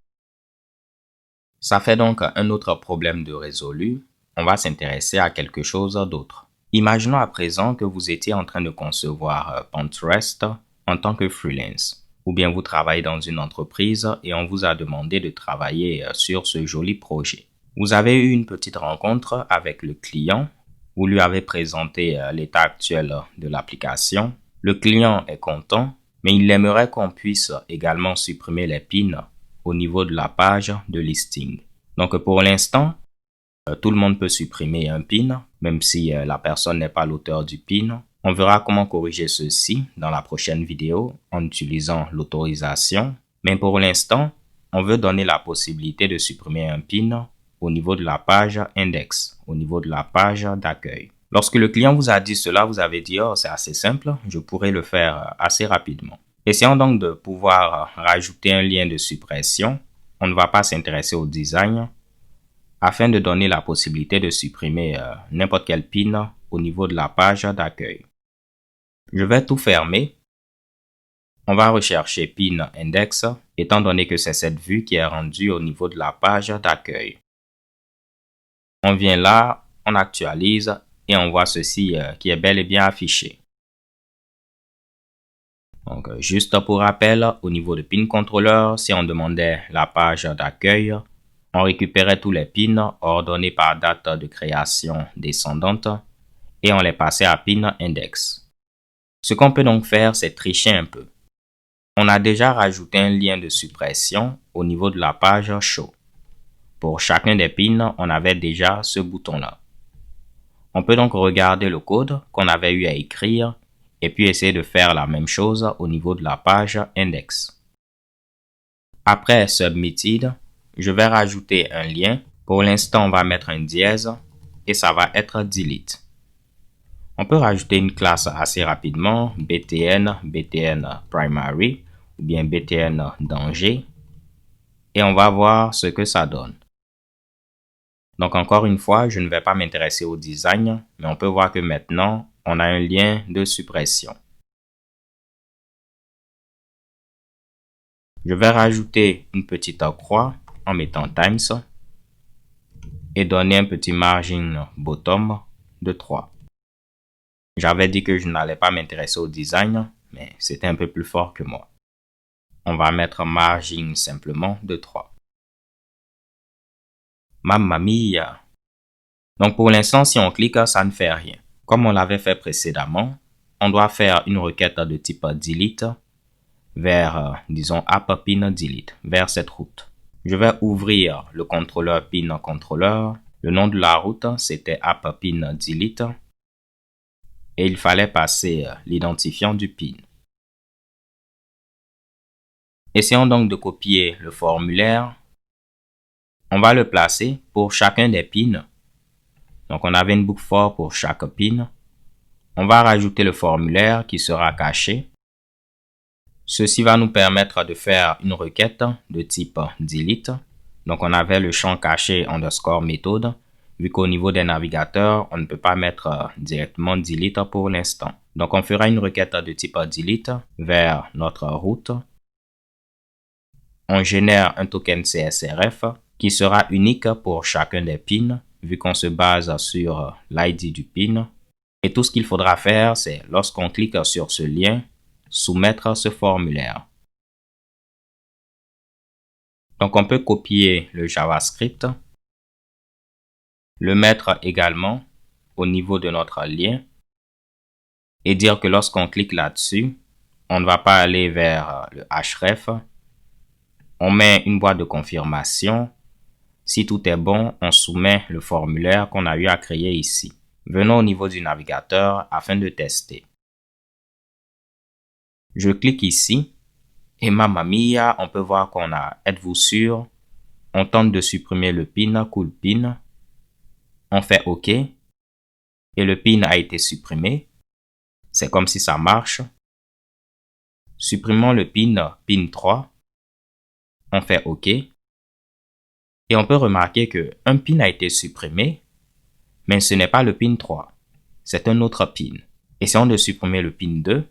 Ça fait donc un autre problème de résolu. On va s'intéresser à quelque chose d'autre. Imaginons à présent que vous étiez en train de concevoir Pinterest en tant que freelance. Ou bien vous travaillez dans une entreprise et on vous a demandé de travailler sur ce joli projet. Vous avez eu une petite rencontre avec le client. Vous lui avez présenté l'état actuel de l'application. Le client est content, mais il aimerait qu'on puisse également supprimer les pins au niveau de la page de listing. Donc pour l'instant, tout le monde peut supprimer un pin, même si la personne n'est pas l'auteur du pin. On verra comment corriger ceci dans la prochaine vidéo en utilisant l'autorisation. Mais pour l'instant, on veut donner la possibilité de supprimer un pin au niveau de la page index, au niveau de la page d'accueil. Lorsque le client vous a dit cela, vous avez dit « Oh, c'est assez simple, je pourrais le faire assez rapidement ». Essayons donc de pouvoir rajouter un lien de suppression. On ne va pas s'intéresser au design afin de donner la possibilité de supprimer n'importe quel pin au niveau de la page d'accueil. Je vais tout fermer. On va rechercher pin index étant donné que c'est cette vue qui est rendue au niveau de la page d'accueil. On vient là, on actualise et on voit ceci qui est bel et bien affiché. Donc, juste pour rappel, au niveau de pin controller, si on demandait la page d'accueil, on récupérait tous les pins ordonnés par date de création descendante et on les passait à pin index. Ce qu'on peut donc faire, c'est tricher un peu. On a déjà rajouté un lien de suppression au niveau de la page show. Pour chacun des pins, on avait déjà ce bouton-là. On peut donc regarder le code qu'on avait eu à écrire et puis essayer de faire la même chose au niveau de la page index. Après Submitted, je vais rajouter un lien. Pour l'instant, on va mettre un dièse et ça va être Delete. On peut rajouter une classe assez rapidement, btn, btn primary ou bien btn danger et on va voir ce que ça donne. Donc encore une fois, je ne vais pas m'intéresser au design, mais on peut voir que maintenant, on a un lien de suppression. Je vais rajouter une petite croix en mettant times et donner un petit margin bottom de 3. J'avais dit que je n'allais pas m'intéresser au design, mais c'était un peu plus fort que moi. On va mettre margin simplement de 3. Mamma mia! Donc pour l'instant, si on clique, ça ne fait rien. Comme on l'avait fait précédemment, on doit faire une requête de type delete vers, disons, app pin delete, vers cette route. Je vais ouvrir le contrôleur pin contrôleur. Le nom de la route, c'était app pin delete. Et il fallait passer l'identifiant du pin. Essayons donc de copier le formulaire. On va le placer pour chacun des pins. Donc, on avait une boucle for pour chaque pin. On va rajouter le formulaire qui sera caché. Ceci va nous permettre de faire une requête de type delete. Donc, on avait le champ caché underscore méthode. Vu qu'au niveau des navigateurs, on ne peut pas mettre directement delete pour l'instant. Donc, on fera une requête de type delete vers notre route. On génère un token CSRF qui sera unique pour chacun des pins, vu qu'on se base sur l'ID du pin. Et tout ce qu'il faudra faire, c'est lorsqu'on clique sur ce lien, soumettre ce formulaire. Donc, on peut copier le JavaScript, le mettre également au niveau de notre lien et dire que lorsqu'on clique là-dessus, on ne va pas aller vers le href. On met une boîte de confirmation. Si tout est bon, on soumet le formulaire qu'on a eu à créer ici. Venons au niveau du navigateur afin de tester. Je clique ici et mamma mia, on peut voir qu'on a « Êtes-vous sûr ?» On tente de supprimer le pin « Cool pin ». On fait « OK » et le pin a été supprimé. C'est comme si ça marche. Supprimons le pin 3. On fait « OK ». Et on peut remarquer qu'un pin a été supprimé, mais ce n'est pas le pin 3. C'est un autre pin. Essayons de supprimer le pin 2.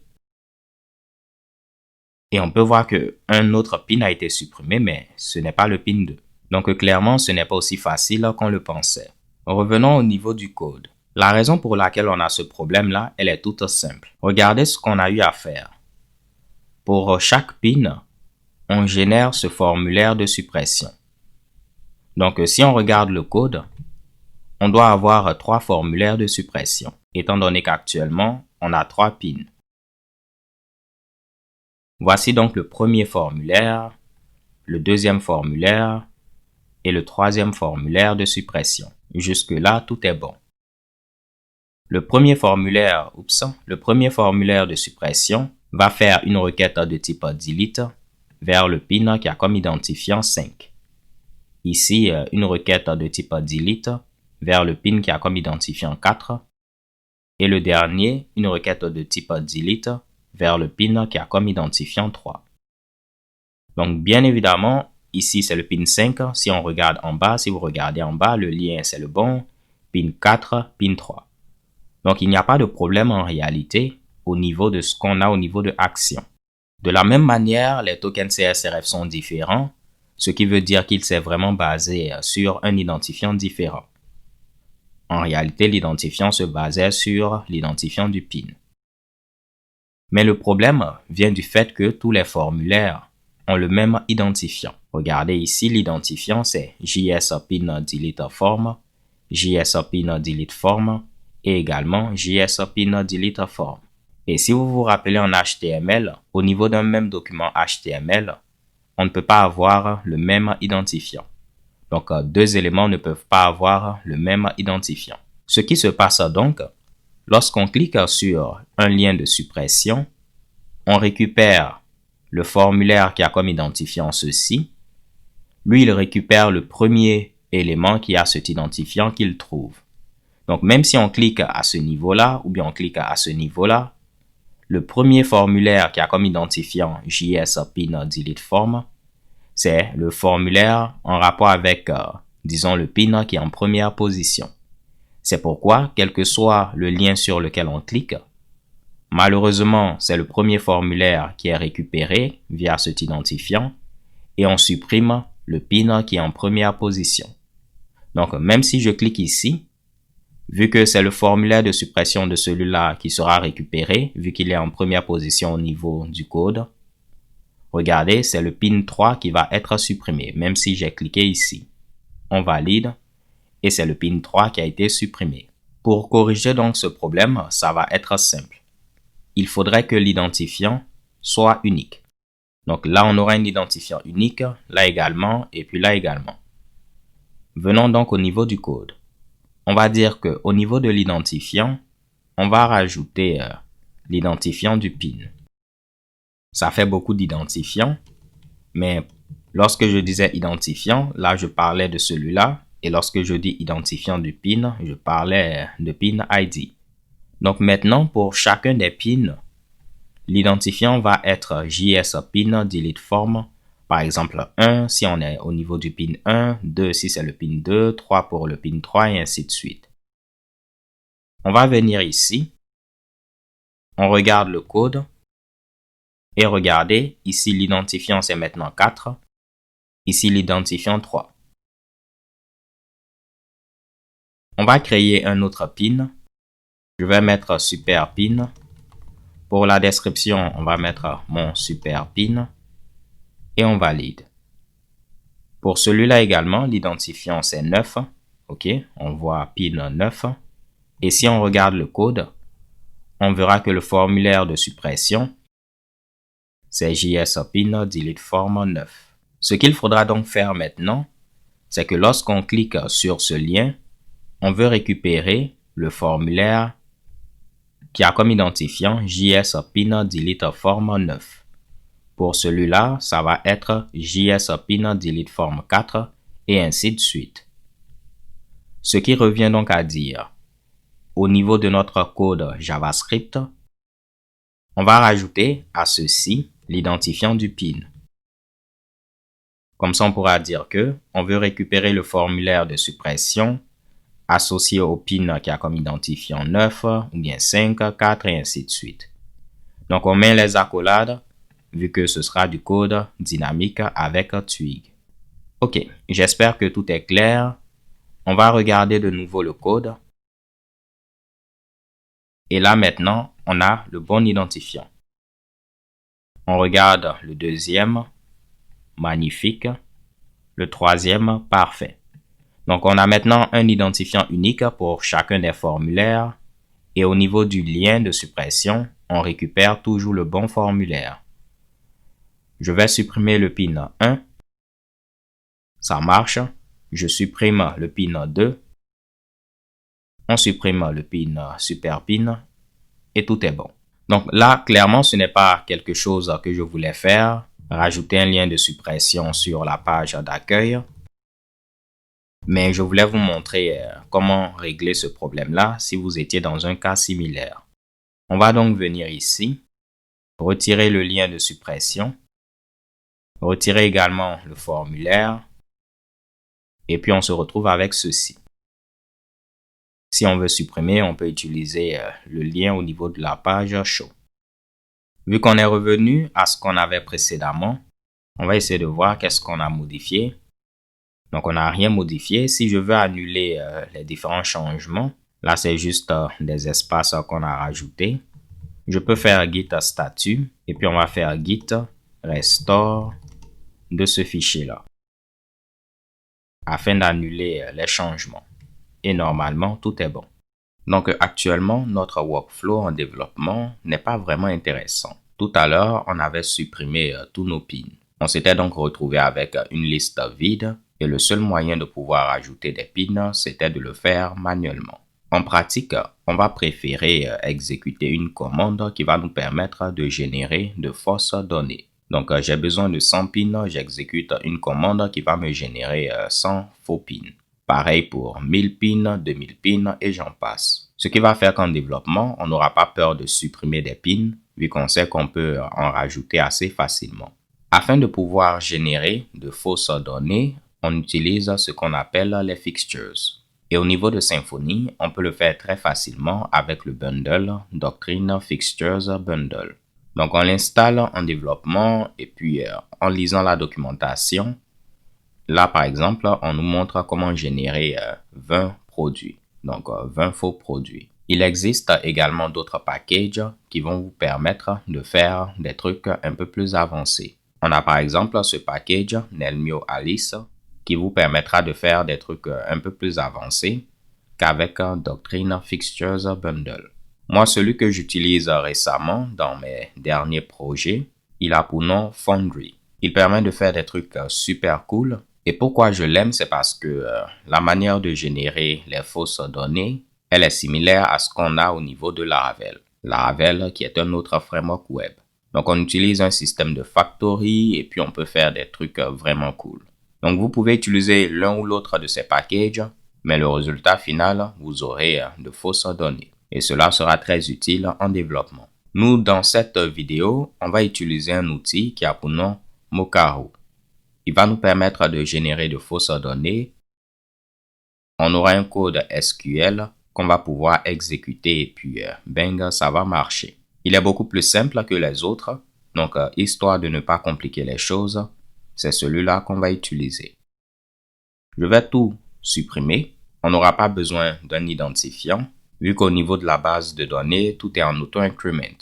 Et on peut voir qu'un autre pin a été supprimé, mais ce n'est pas le pin 2. Donc clairement, ce n'est pas aussi facile qu'on le pensait. Revenons au niveau du code. La raison pour laquelle on a ce problème-là, elle est toute simple. Regardez ce qu'on a eu à faire. Pour chaque pin, on génère ce formulaire de suppression. Donc si on regarde le code, on doit avoir 3 formulaires de suppression, étant donné qu'actuellement, on a 3 pins. Voici donc le premier formulaire, le deuxième formulaire et le troisième formulaire de suppression. Jusque-là, tout est bon. Le premier formulaire de suppression va faire une requête de type delete vers le pin qui a comme identifiant 5. Ici, une requête de type delete vers le pin qui a comme identifiant 4. Et le dernier, une requête de type delete vers le pin qui a comme identifiant 3. Donc, bien évidemment, ici, c'est le pin 5. Si on regarde en bas, si vous regardez en bas, le lien, c'est le bon. Pin 4, pin 3. Donc, il n'y a pas de problème en réalité au niveau de ce qu'on a au niveau de action. De la même manière, les tokens CSRF sont différents, ce qui veut dire qu'il s'est vraiment basé sur un identifiant différent. En réalité, l'identifiant se basait sur l'identifiant du pin. Mais le problème vient du fait que tous les formulaires ont le même identifiant. Regardez ici, l'identifiant c'est jspin_delete_form, jspin_delete_form et également jspin_delete_form. Et si vous vous rappelez en HTML, au niveau d'un même document HTML, on ne peut pas avoir le même identifiant. Donc, deux éléments ne peuvent pas avoir le même identifiant. Ce qui se passe donc, lorsqu'on clique sur un lien de suppression, on récupère le formulaire qui a comme identifiant ceci. Lui, il récupère le premier élément qui a cet identifiant qu'il trouve. Donc, même si on clique à ce niveau-là ou bien on clique à ce niveau-là, le premier formulaire qui a comme identifiant jspin_delete_form, c'est le formulaire en rapport avec, disons, le pin qui est en première position. C'est pourquoi, quel que soit le lien sur lequel on clique, malheureusement, c'est le premier formulaire qui est récupéré via cet identifiant et on supprime le pin qui est en première position. Donc, même si je clique ici, vu que c'est le formulaire de suppression de celui-là qui sera récupéré, vu qu'il est en première position au niveau du code, regardez, c'est le pin 3 qui va être supprimé, même si j'ai cliqué ici. On valide et c'est le pin 3 qui a été supprimé. Pour corriger donc ce problème, ça va être simple. Il faudrait que l'identifiant soit unique. Donc là, on aura un identifiant unique, là également, et puis là également. Venons donc au niveau du code. On va dire qu'au niveau de l'identifiant, on va rajouter l'identifiant du pin. Ça fait beaucoup d'identifiants. Mais lorsque je disais identifiant, là, je parlais de celui-là. Et lorsque je dis identifiant du pin, je parlais de pin ID. Donc maintenant, pour chacun des pins, l'identifiant va être JS pin delete form. Par exemple, 1 si on est au niveau du pin 1, 2 si c'est le pin 2, 3 pour le pin 3 et ainsi de suite. On va venir ici. On regarde le code. Et regardez, ici l'identifiant c'est maintenant 4. Ici l'identifiant 3. On va créer un autre pin. Je vais mettre super pin. Pour la description, on va mettre mon super pin. Et on valide. Pour celui-là également, l'identifiant c'est 9. OK, on voit pin 9. Et si on regarde le code, on verra que le formulaire de suppression, c'est JS pin delete form 9. Ce qu'il faudra donc faire maintenant, c'est que lorsqu'on clique sur ce lien, on veut récupérer le formulaire qui a comme identifiant JS pin delete form 9. Pour celui-là, ça va être JS pin delete form 4 et ainsi de suite. Ce qui revient donc à dire, au niveau de notre code JavaScript, on va rajouter à ceci l'identifiant du pin. Comme ça, on pourra dire que on veut récupérer le formulaire de suppression associé au pin qui a comme identifiant 9 ou bien 5, 4 et ainsi de suite. Donc, on met les accolades vu que ce sera du code dynamique avec Twig. OK, j'espère que tout est clair. On va regarder de nouveau le code. Et là, maintenant, on a le bon identifiant. On regarde le deuxième, magnifique. Le troisième, parfait. Donc, on a maintenant un identifiant unique pour chacun des formulaires. Et au niveau du lien de suppression, on récupère toujours le bon formulaire. Je vais supprimer le pin 1. Ça marche. Je supprime le pin 2. On supprime le pin super pin. Et tout est bon. Donc là, clairement, ce n'est pas quelque chose que je voulais faire. Rajouter un lien de suppression sur la page d'accueil. Mais je voulais vous montrer comment régler ce problème-là si vous étiez dans un cas similaire. On va donc venir ici, retirer le lien de suppression, retirer également le formulaire, et puis on se retrouve avec ceci. Si on veut supprimer, on peut utiliser le lien au niveau de la page Show. Vu qu'on est revenu à ce qu'on avait précédemment, on va essayer de voir qu'est-ce qu'on a modifié. Donc, on n'a rien modifié. Si je veux annuler les différents changements, là, c'est juste des espaces qu'on a rajoutés. Je peux faire git statut et puis on va faire git restore de ce fichier-là afin d'annuler les changements. Et normalement, tout est bon. Donc, actuellement, notre workflow en développement n'est pas vraiment intéressant. Tout à l'heure, on avait supprimé tous nos pins. On s'était donc retrouvé avec une liste vide et le seul moyen de pouvoir ajouter des pins, c'était de le faire manuellement. En pratique, on va préférer exécuter une commande qui va nous permettre de générer de fausses données. Donc, j'ai besoin de 100 pins, j'exécute une commande qui va me générer 100 faux pins. Pareil pour 1000 pins, 2000 pins et j'en passe. Ce qui va faire qu'en développement, on n'aura pas peur de supprimer des pins vu qu'on sait qu'on peut en rajouter assez facilement. Afin de pouvoir générer de fausses données, on utilise ce qu'on appelle les fixtures. Et au niveau de Symfony, on peut le faire très facilement avec le bundle Doctrine Fixtures Bundle. Donc, on l'installe en développement et puis en lisant la documentation, là, par exemple, on nous montre comment générer 20 produits, donc 20 faux produits. Il existe également d'autres packages qui vont vous permettre de faire des trucs un peu plus avancés. On a par exemple ce package Nelmio Alice qui vous permettra de faire des trucs un peu plus avancés qu'avec Doctrine Fixtures Bundle. Moi, celui que j'utilise récemment dans mes derniers projets, il a pour nom Foundry. Il permet de faire des trucs super cool. Et pourquoi je l'aime, c'est parce que la manière de générer les fausses données, elle est similaire à ce qu'on a au niveau de Laravel. Laravel qui est un autre framework web. Donc, on utilise un système de factory et puis on peut faire des trucs vraiment cool. Donc, vous pouvez utiliser l'un ou l'autre de ces packages, mais le résultat final, vous aurez de fausses données. Et cela sera très utile en développement. Nous, dans cette vidéo, on va utiliser un outil qui a pour nom Mokaru. Il va nous permettre de générer de fausses données. On aura un code SQL qu'on va pouvoir exécuter et puis bang, ça va marcher. Il est beaucoup plus simple que les autres, donc histoire de ne pas compliquer les choses, c'est celui-là qu'on va utiliser. Je vais tout supprimer. On n'aura pas besoin d'un identifiant, vu qu'au niveau de la base de données, tout est en auto-increment.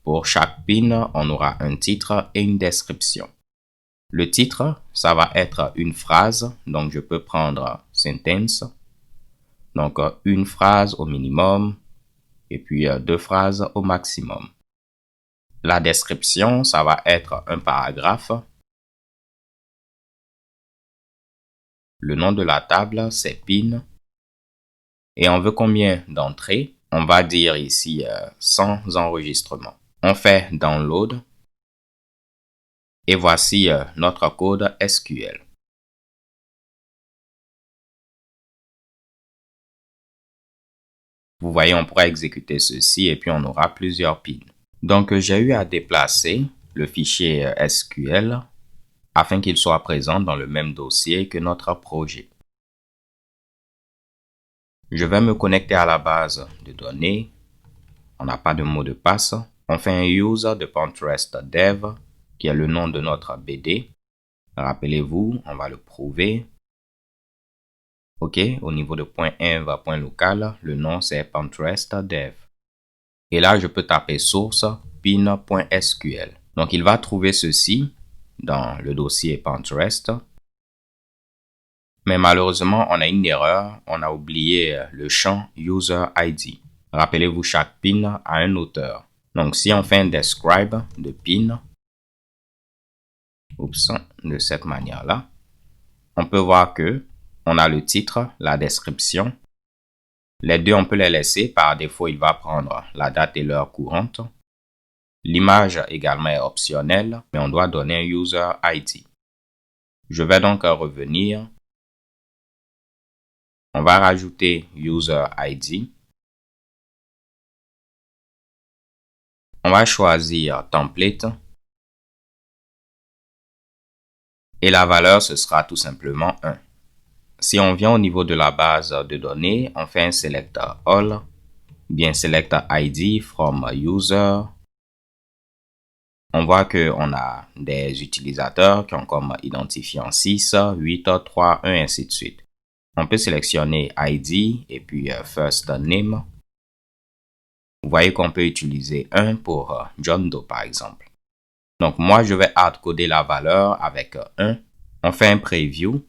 Pour chaque pin, on aura un titre et une description. Le titre, ça va être une phrase, donc je peux prendre sentence. Donc une phrase au minimum et puis 2 phrases au maximum. La description, ça va être un paragraphe. Le nom de la table, c'est pin. Et on veut combien d'entrées? On va dire ici 100 enregistrements. On fait download. Et voici notre code SQL. Vous voyez, on pourra exécuter ceci et puis on aura plusieurs pins. Donc, j'ai eu à déplacer le fichier SQL afin qu'il soit présent dans le même dossier que notre projet. Je vais me connecter à la base de données. On n'a pas de mot de passe. On fait un use de Pinterest Dev, qui est le nom de notre BD. Rappelez-vous, on va le prouver. OK, au niveau de .env, point local, le nom c'est Pinterest Dev. Et là, je peux taper source pin.sql. Donc, il va trouver ceci dans le dossier Pinterest. Mais malheureusement, on a une erreur. On a oublié le champ User ID. Rappelez-vous, chaque pin a un auteur. Donc, si on fait un describe de pin, de cette manière-là, on peut voir que on a le titre, la description. Les deux, on peut les laisser. Par défaut, il va prendre la date et l'heure courante. L'image également est optionnelle, mais on doit donner un User ID. Je vais donc revenir. On va rajouter User ID. On va choisir Template. Et la valeur, ce sera tout simplement 1. Si on vient au niveau de la base de données, on fait un Select All, bien Select ID from User. On voit qu'on a des utilisateurs qui ont comme identifiant 6, 8, 3, 1, ainsi de suite. On peut sélectionner ID et puis First Name. Vous voyez qu'on peut utiliser 1 pour John Doe par exemple. Donc moi, je vais hardcoder la valeur avec 1. On fait un preview.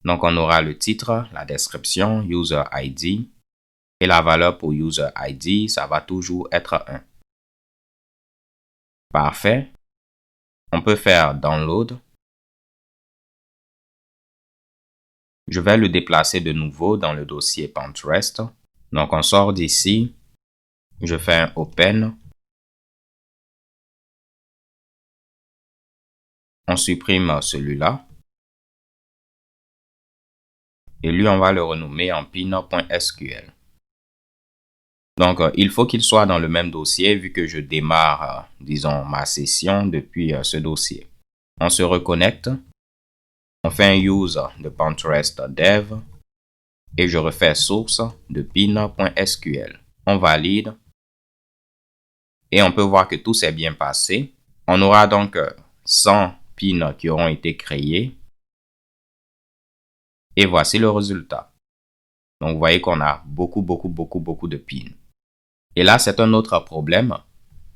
Donc, on aura le titre, la description, User ID. Et la valeur pour User ID, ça va toujours être 1. Parfait. On peut faire Download. Je vais le déplacer de nouveau dans le dossier Pinterest. Donc, on sort d'ici. Je fais un Open. On supprime celui-là. Et lui, on va le renommer en pin.sql. Donc, il faut qu'il soit dans le même dossier vu que je démarre, disons, ma session depuis ce dossier. On se reconnecte. On fait un use de Pinterest Dev. Et je refais source de pin.sql. On valide. Et on peut voir que tout s'est bien passé. On aura donc 100 pins qui auront été créés. Et voici le résultat. Donc, vous voyez qu'on a beaucoup de pins. Et là, c'est un autre problème.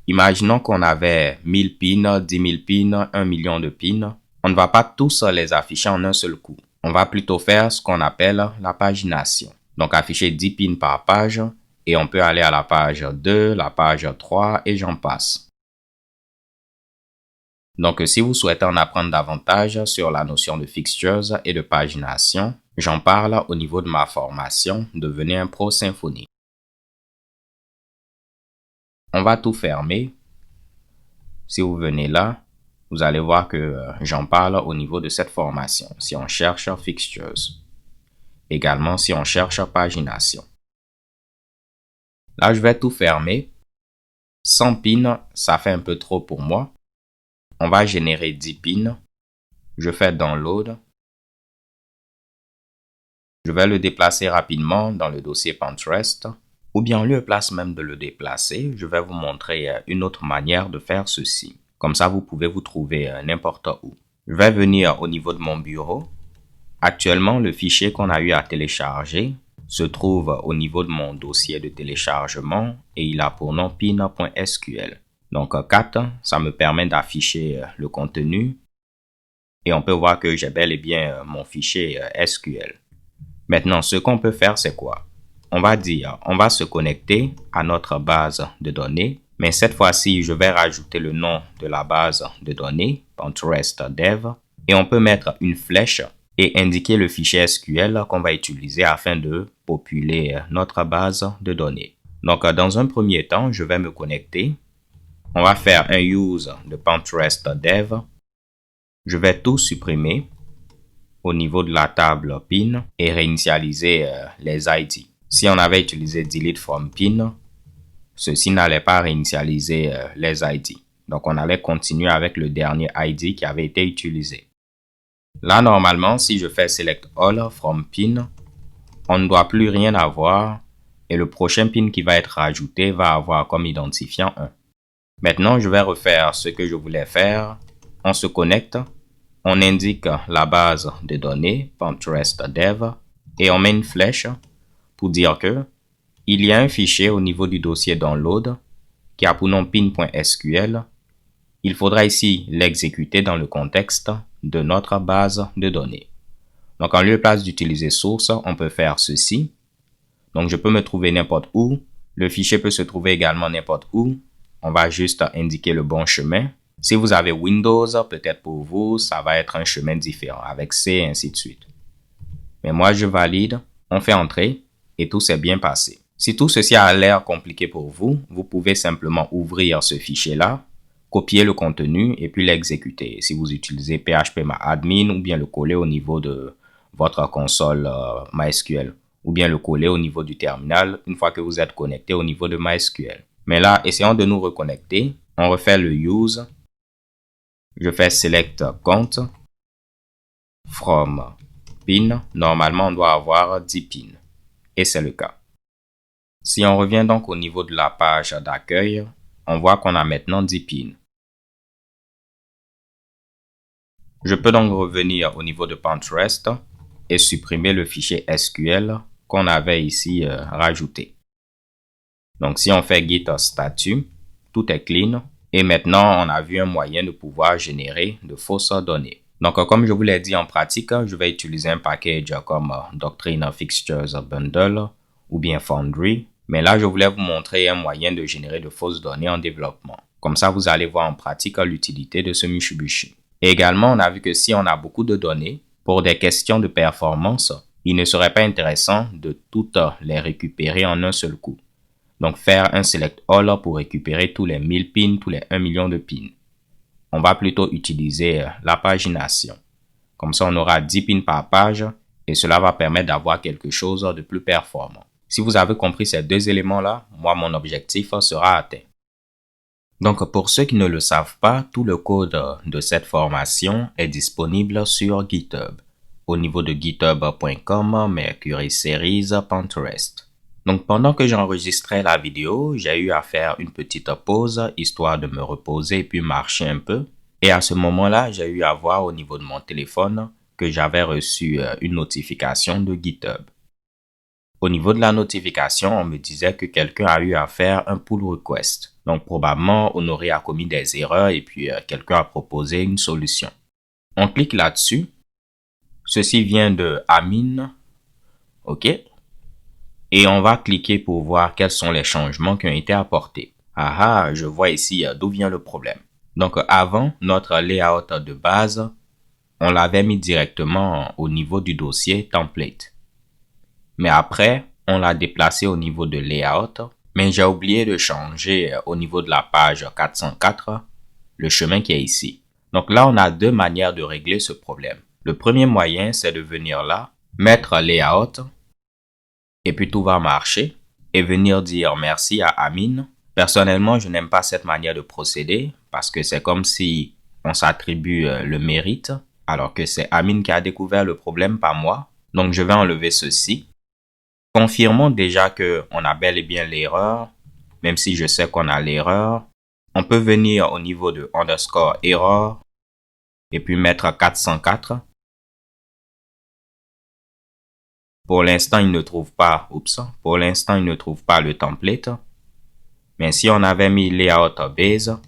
Imaginons qu'on avait 1000 pins, 10 000 pins, 1 million de pins. On ne va pas tous les afficher en un seul coup. On va plutôt faire ce qu'on appelle la pagination. Donc, afficher 10 pins par page. Et on peut aller à la page 2, la page 3 et j'en passe. Donc, si vous souhaitez en apprendre davantage sur la notion de fixtures et de pagination, j'en parle au niveau de ma formation Devenez un pro Symfony. On va tout fermer. Si vous venez là, vous allez voir que j'en parle au niveau de cette formation. Si on cherche fixtures. Également, si on cherche pagination. Là, je vais tout fermer. 100 pins, ça fait un peu trop pour moi. On va générer 10 pins. Je fais download. Je vais le déplacer rapidement dans le dossier Pinterest. Ou bien, en lieu et place même de le déplacer, je vais vous montrer une autre manière de faire ceci. Comme ça, vous pouvez vous trouver n'importe où. Je vais venir au niveau de mon bureau. Actuellement, le fichier qu'on a eu à télécharger se trouve au niveau de mon dossier de téléchargement et il a pour nom pin.sql. Donc 4, ça me permet d'afficher le contenu et on peut voir que j'ai bel et bien mon fichier SQL. Maintenant, ce qu'on peut faire, c'est quoi? On va dire, on va se connecter à notre base de données, mais cette fois-ci, je vais rajouter le nom de la base de données, Pinterest Dev, et on peut mettre une flèche et indiquer le fichier SQL qu'on va utiliser afin de populer notre base de données. Donc, dans un premier temps, je vais me connecter. On va faire un use de Pinterest Dev. Je vais tout supprimer au niveau de la table pin et réinitialiser les ID. Si on avait utilisé delete from pin, ceci n'allait pas réinitialiser les ID. Donc, on allait continuer avec le dernier ID qui avait été utilisé. Là, normalement, si je fais select all from pin, on ne doit plus rien avoir et le prochain pin qui va être ajouté va avoir comme identifiant 1. Maintenant, je vais refaire ce que je voulais faire. On se connecte, on indique la base de données, Pinterest Dev, et on met une flèche pour dire que il y a un fichier au niveau du dossier download qui a pour nom pin.sql. Il faudra ici l'exécuter dans le contexte de notre base de données. Donc, en lieu et place d'utiliser source, on peut faire ceci. Donc, je peux me trouver n'importe où. Le fichier peut se trouver également n'importe où. On va juste indiquer le bon chemin. Si vous avez Windows, peut-être pour vous, ça va être un chemin différent avec C et ainsi de suite. Mais moi, je valide. On fait entrer et tout s'est bien passé. Si tout ceci a l'air compliqué pour vous, vous pouvez simplement ouvrir ce fichier-là, copier le contenu et puis l'exécuter. Si vous utilisez phpMyAdmin ou bien le coller au niveau de votre console MySQL ou bien le coller au niveau du terminal une fois que vous êtes connecté au niveau de MySQL. Mais là, essayons de nous reconnecter. On refait le use. Je fais select count from pin. Normalement, on doit avoir 10 pins et c'est le cas. Si on revient donc au niveau de la page d'accueil, on voit qu'on a maintenant 10 pins. Je peux donc revenir au niveau de Pinterest et supprimer le fichier SQL qu'on avait ici rajouté. Donc, si on fait git statut, tout est clean. Et maintenant, on a vu un moyen de pouvoir générer de fausses données. Donc, comme je vous l'ai dit en pratique, je vais utiliser un package comme Doctrine Fixtures Bundle ou bien Foundry. Mais là, je voulais vous montrer un moyen de générer de fausses données en développement. Comme ça, vous allez voir en pratique l'utilité de ce Mitsubishi. Et également, on a vu que si on a beaucoup de données, pour des questions de performance, il ne serait pas intéressant de toutes les récupérer en un seul coup. Donc, faire un select all pour récupérer tous les 1000 pins, tous les 1 million de pins. On va plutôt utiliser la pagination. Comme ça, on aura 10 pins par page et cela va permettre d'avoir quelque chose de plus performant. Si vous avez compris ces deux éléments-là, moi, mon objectif sera atteint. Donc, pour ceux qui ne le savent pas, tout le code de cette formation est disponible sur GitHub. Au niveau de github.com, Mercury Series Pinterest. Donc, pendant que j'enregistrais la vidéo, j'ai eu à faire une petite pause, histoire de me reposer et puis marcher un peu. Et à ce moment-là, j'ai eu à voir au niveau de mon téléphone que j'avais reçu une notification de GitHub. Au niveau de la notification, on me disait que quelqu'un a eu à faire un pull request. Donc, probablement, Honoré a commis des erreurs et puis quelqu'un a proposé une solution. On clique là-dessus. Ceci vient de Amin. OK. Et on va cliquer pour voir quels sont les changements qui ont été apportés. Ah ah, je vois ici d'où vient le problème. Donc, avant, notre layout de base, on l'avait mis directement au niveau du dossier template. Mais après, on l'a déplacé au niveau de layout Mais j'ai oublié de changer au niveau de la page 404 le chemin qui est ici. Donc là, on a deux manières de régler ce problème. Le premier moyen, c'est de venir là, mettre layout, et puis tout va marcher, et venir dire merci à Amine. Personnellement, je n'aime pas cette manière de procéder parce que c'est comme si on s'attribue le mérite, alors que c'est Amine qui a découvert le problème, pas moi. Donc, je vais enlever ceci. Confirmons déjà qu'on a bel et bien l'erreur, même si je sais qu'on a l'erreur. On peut venir au niveau de underscore error et puis mettre 404. Pour l'instant, il ne trouve pas, pour l'instant, il ne trouve pas le template. Mais si on avait mis layout base,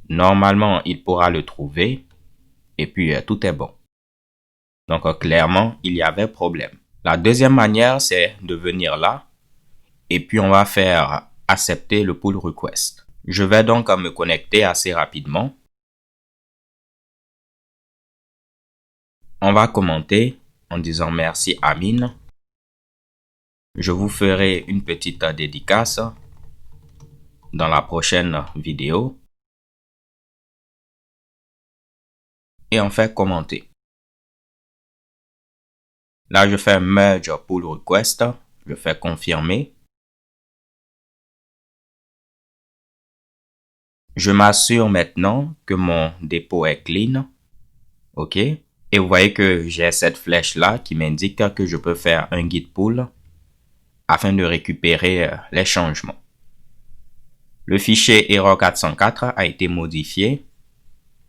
normalement, il pourra le trouver et puis tout est bon. Donc, clairement, il y avait problème. La deuxième manière, c'est de venir là et puis on va faire accepter le pull request. Je vais donc me connecter assez rapidement. On va commenter en disant merci Amine. Je vous ferai une petite dédicace dans la prochaine vidéo. Et on fait commenter. Là, je fais merge pull request. Je fais confirmer. Je m'assure maintenant que mon dépôt est clean. OK. Et vous voyez que j'ai cette flèche là qui m'indique que je peux faire un git pull afin de récupérer les changements. Le fichier error 404 a été modifié.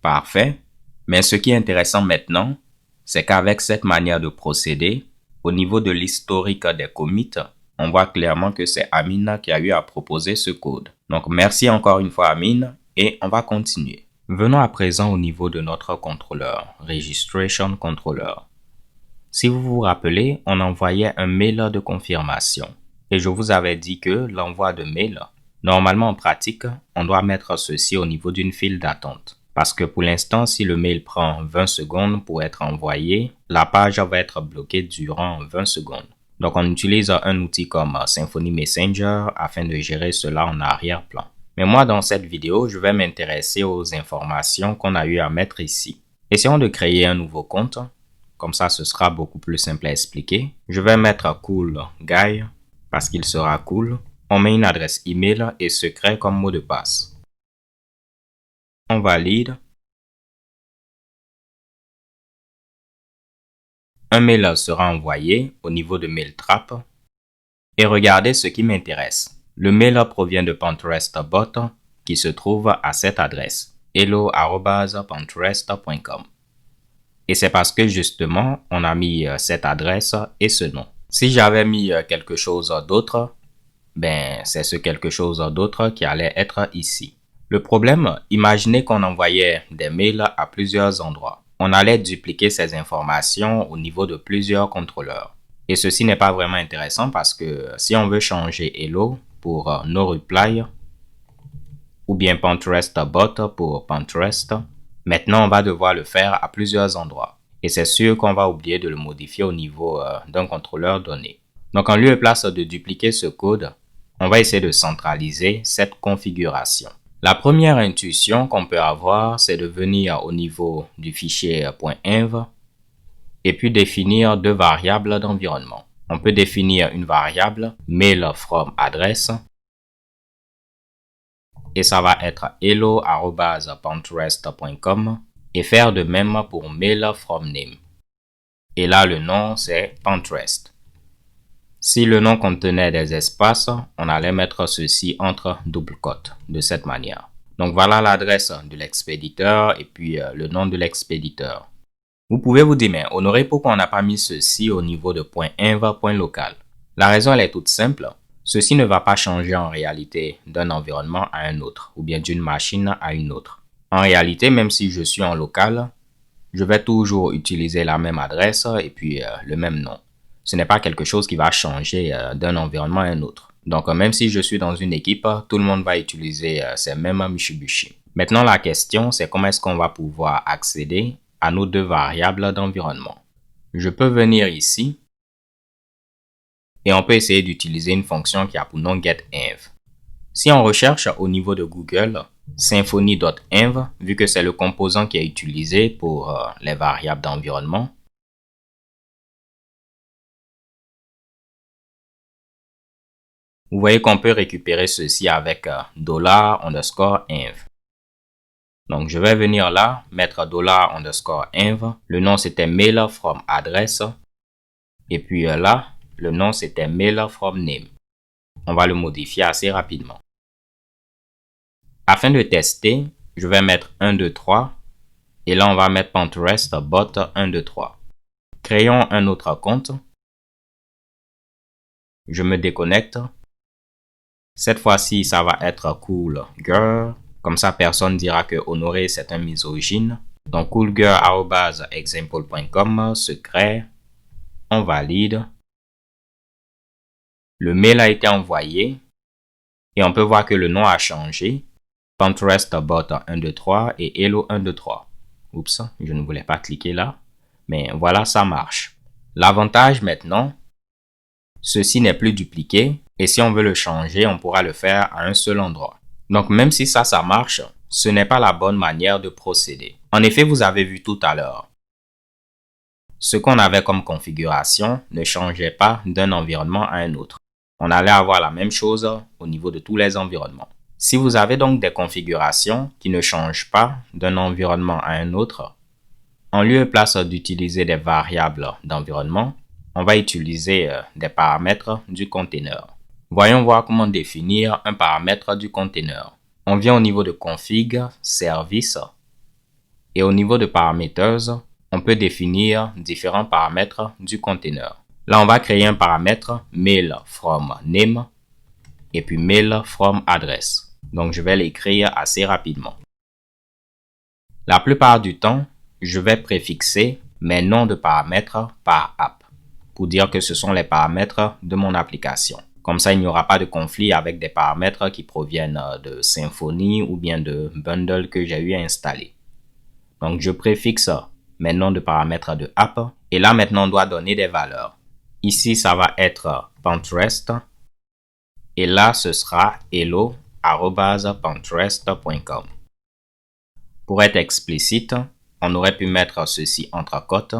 Parfait. Mais ce qui est intéressant maintenant, c'est qu'avec cette manière de procéder, au niveau de l'historique des commits, on voit clairement que c'est Amine qui a eu à proposer ce code. Donc, merci encore une fois Amine et on va continuer. Venons à présent au niveau de notre contrôleur, Registration Controller. Si vous vous rappelez, on envoyait un mail de confirmation et je vous avais dit que l'envoi de mail, normalement en pratique, on doit mettre ceci au niveau d'une file d'attente. Parce que pour l'instant, si le mail prend 20 secondes pour être envoyé, la page va être bloquée durant 20 secondes. Donc, on utilise un outil comme Symfony Messenger afin de gérer cela en arrière-plan. Mais moi, dans cette vidéo, je vais m'intéresser aux informations qu'on a eu à mettre ici. Essayons de créer un nouveau compte. Comme ça, ce sera beaucoup plus simple à expliquer. Je vais mettre cool guy parce qu'il sera cool. On met une adresse email et secret comme mot de passe. On valide. Un mail sera envoyé au niveau de MailTrap. Et regardez ce qui m'intéresse. Le mail provient de PinterestBot qui se trouve à cette adresse hello@pinterest.com. Et c'est parce que justement, on a mis cette adresse et ce nom. Si j'avais mis quelque chose d'autre, ben c'est ce quelque chose d'autre qui allait être ici. Le problème, imaginez qu'on envoyait des mails à plusieurs endroits. On allait dupliquer ces informations au niveau de plusieurs contrôleurs. Et ceci n'est pas vraiment intéressant parce que si on veut changer Hello pour No Reply ou bien PinterestBot pour Pinterest, maintenant on va devoir le faire à plusieurs endroits. Et c'est sûr qu'on va oublier de le modifier au niveau d'un contrôleur donné. Donc en lieu et place de dupliquer ce code, on va essayer de centraliser cette configuration. La première intuition qu'on peut avoir, c'est de venir au niveau du fichier .env et puis définir deux variables d'environnement. On peut définir une variable mail from address et ça va être hello@pinterest.com et faire de même pour mail from name. Et là, le nom, c'est Pinterest. Si le nom contenait des espaces, on allait mettre ceci entre double quotes de cette manière. Donc voilà l'adresse de l'expéditeur et puis le nom de l'expéditeur. Vous pouvez vous dire, mais Honoré, pourquoi on n'a pas mis ceci au niveau de .env.local? La raison, elle est toute simple. Ceci ne va pas changer en réalité d'un environnement à un autre ou bien d'une machine à une autre. En réalité, même si je suis en local, je vais toujours utiliser la même adresse et puis le même nom. Ce n'est pas quelque chose qui va changer d'un environnement à un autre. Donc, même si je suis dans une équipe, tout le monde va utiliser ces mêmes Mitsubishi. Maintenant, la question, c'est comment est-ce qu'on va pouvoir accéder à nos deux variables d'environnement. Je peux venir ici Et on peut essayer d'utiliser une fonction qui a pour nom getInv. Si on recherche au niveau de Google Symfony.env, vu que c'est le composant qui est utilisé pour les variables d'environnement, vous voyez qu'on peut récupérer ceci avec $_env. Donc, je vais venir là, mettre $_env. Le nom, c'était mail from address. Et puis là, le nom, c'était mail from name. On va le modifier assez rapidement. Afin de tester, je vais mettre 1, 2, 3. Et là, on va mettre Pinterest bot 1, 2, 3. Créons un autre compte. Je me déconnecte. Cette fois-ci, ça va être Cool Girl. Comme ça, personne dira que Honoré, c'est un misogyne. Donc, coolgirl@example.com se crée. On valide. Le mail a été envoyé. Et on peut voir que le nom a changé. Pinterest bot 1, 2, 3 et Hello 1, 2, 3. Oups, je ne voulais pas cliquer là. Mais voilà, ça marche. L'avantage maintenant, ceci n'est plus dupliqué. Et si on veut le changer, on pourra le faire à un seul endroit. Donc, même si ça marche, ce n'est pas la bonne manière de procéder. En effet, vous avez vu tout à l'heure. Ce qu'on avait comme configuration ne changeait pas d'un environnement à un autre. On allait avoir la même chose au niveau de tous les environnements. Si vous avez donc des configurations qui ne changent pas d'un environnement à un autre, en lieu et place d'utiliser des variables d'environnement, on va utiliser des paramètres du container. Voyons voir comment définir un paramètre du container. On vient au niveau de config, service, et au niveau de parameters, on peut définir différents paramètres du container. Là, on va créer un paramètre mail from name et puis mail from address. Donc, je vais l'écrire assez rapidement. La plupart du temps, je vais préfixer mes noms de paramètres par app pour dire que ce sont les paramètres de mon application. Comme ça, il n'y aura pas de conflit avec des paramètres qui proviennent de Symfony ou bien de bundle que j'ai eu à installer. Donc, je préfixe mes noms de paramètres de app. Et là, maintenant, on doit donner des valeurs. Ici, ça va être Pinterest. Et là, ce sera hello@pinterest.com. Pour être explicite, on aurait pu mettre ceci entre cotes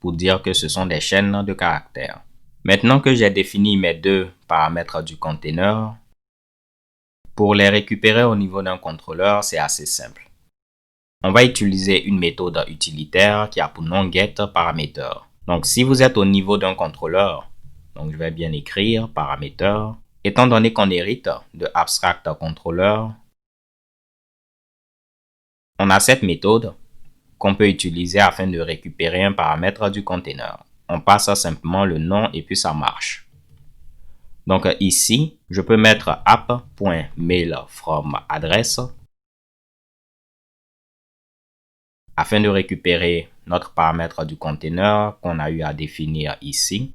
pour dire que ce sont des chaînes de caractères. Maintenant que j'ai défini mes deux paramètres du container, pour les récupérer au niveau d'un contrôleur, c'est assez simple. On va utiliser une méthode utilitaire qui a pour nom getParameter. Donc, si vous êtes au niveau d'un contrôleur, donc je vais bien écrire parameter. Étant donné qu'on hérite de AbstractController, on a cette méthode qu'on peut utiliser afin de récupérer un paramètre du container. On passe simplement le nom et puis ça marche. Donc ici, je peux mettre app.mailFromAddress afin de récupérer notre paramètre du container qu'on a eu à définir ici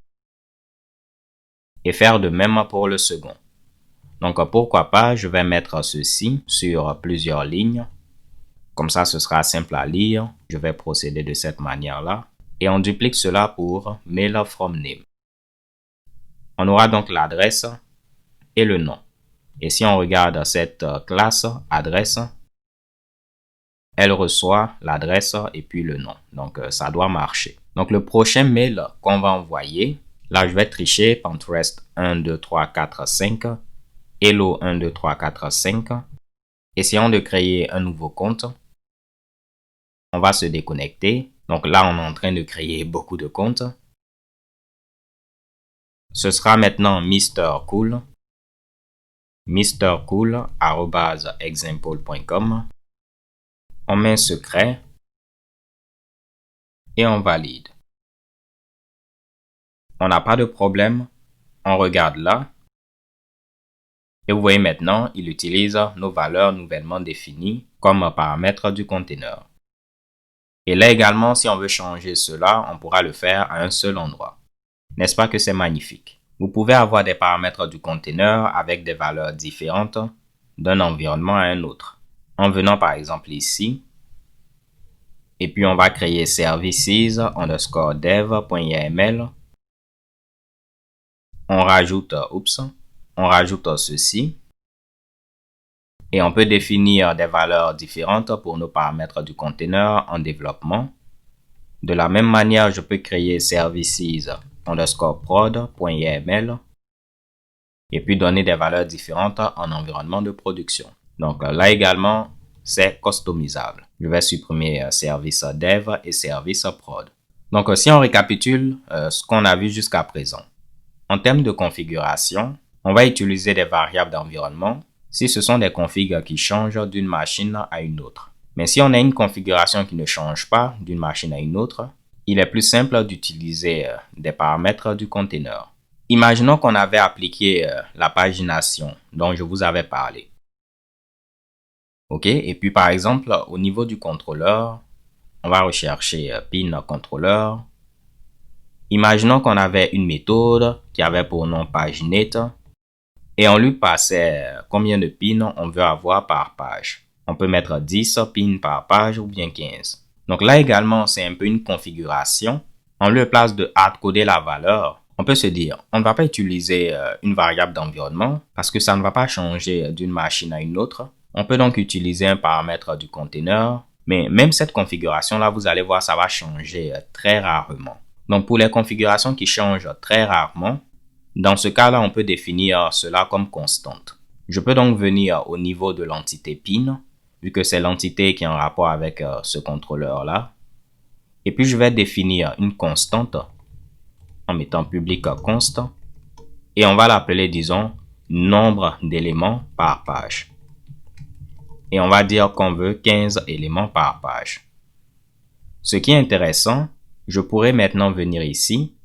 et faire de même pour le second. Donc pourquoi pas, je vais mettre ceci sur plusieurs lignes. Comme ça, ce sera simple à lire. Je vais procéder de cette manière-là. Et on duplique cela pour mail from name. On aura donc l'adresse et le nom. Et si on regarde cette classe adresse, elle reçoit l'adresse et puis le nom. Donc, ça doit marcher. Donc, le prochain mail qu'on va envoyer, là, je vais tricher Pinterest 1, 2, 3, 4, 5, Hello 1, 2, 3, 4, 5. Essayons de créer un nouveau compte. On va se déconnecter. Donc là, on est en train de créer beaucoup de comptes. Ce sera maintenant Mr. Cool. mrcool@example.com. On met un secret et on valide. On n'a pas de problème. On regarde là. Et vous voyez maintenant, il utilise nos valeurs nouvellement définies comme paramètres du container. Et là également, si on veut changer cela, on pourra le faire à un seul endroit. N'est-ce pas que c'est magnifique? Vous pouvez avoir des paramètres du container avec des valeurs différentes d'un environnement à un autre. En venant par exemple ici, et puis on va créer services_dev.yml. on rajoute, on rajoute ceci. Et on peut définir des valeurs différentes pour nos paramètres du conteneur en développement. De la même manière, je peux créer services_prod.yml et puis donner des valeurs différentes en environnement de production. Donc là également, c'est customisable. Je vais supprimer service dev et service prod. Donc si on récapitule ce qu'on a vu jusqu'à présent. En termes de configuration, on va utiliser des variables d'environnement si ce sont des configs qui changent d'une machine à une autre. Mais si on a une configuration qui ne change pas d'une machine à une autre, il est plus simple d'utiliser des paramètres du conteneur. Imaginons qu'on avait appliqué la pagination dont je vous avais parlé. OK, et puis par exemple, au niveau du contrôleur, on va rechercher pin contrôleur. Imaginons qu'on avait une méthode qui avait pour nom paginate et on lui passait combien de pins on veut avoir par page. On peut mettre 10 pins par page ou bien 15. Donc là également, c'est un peu une configuration. En lieu place de hardcoder la valeur, on peut se dire, on ne va pas utiliser une variable d'environnement parce que ça ne va pas changer d'une machine à une autre. On peut donc utiliser un paramètre du conteneur, mais même cette configuration-là, vous allez voir, ça va changer très rarement. Donc pour les configurations qui changent très rarement, dans ce cas-là, on peut définir cela comme constante. Je peux donc venir au niveau de l'entité pin, vu que c'est l'entité qui est en rapport avec ce contrôleur-là. Et puis, je vais définir une constante en mettant public constant. Et on va l'appeler, disons, nombre d'éléments par page. Et on va dire qu'on veut 15 éléments par page. Ce qui est intéressant, je pourrais maintenant venir ici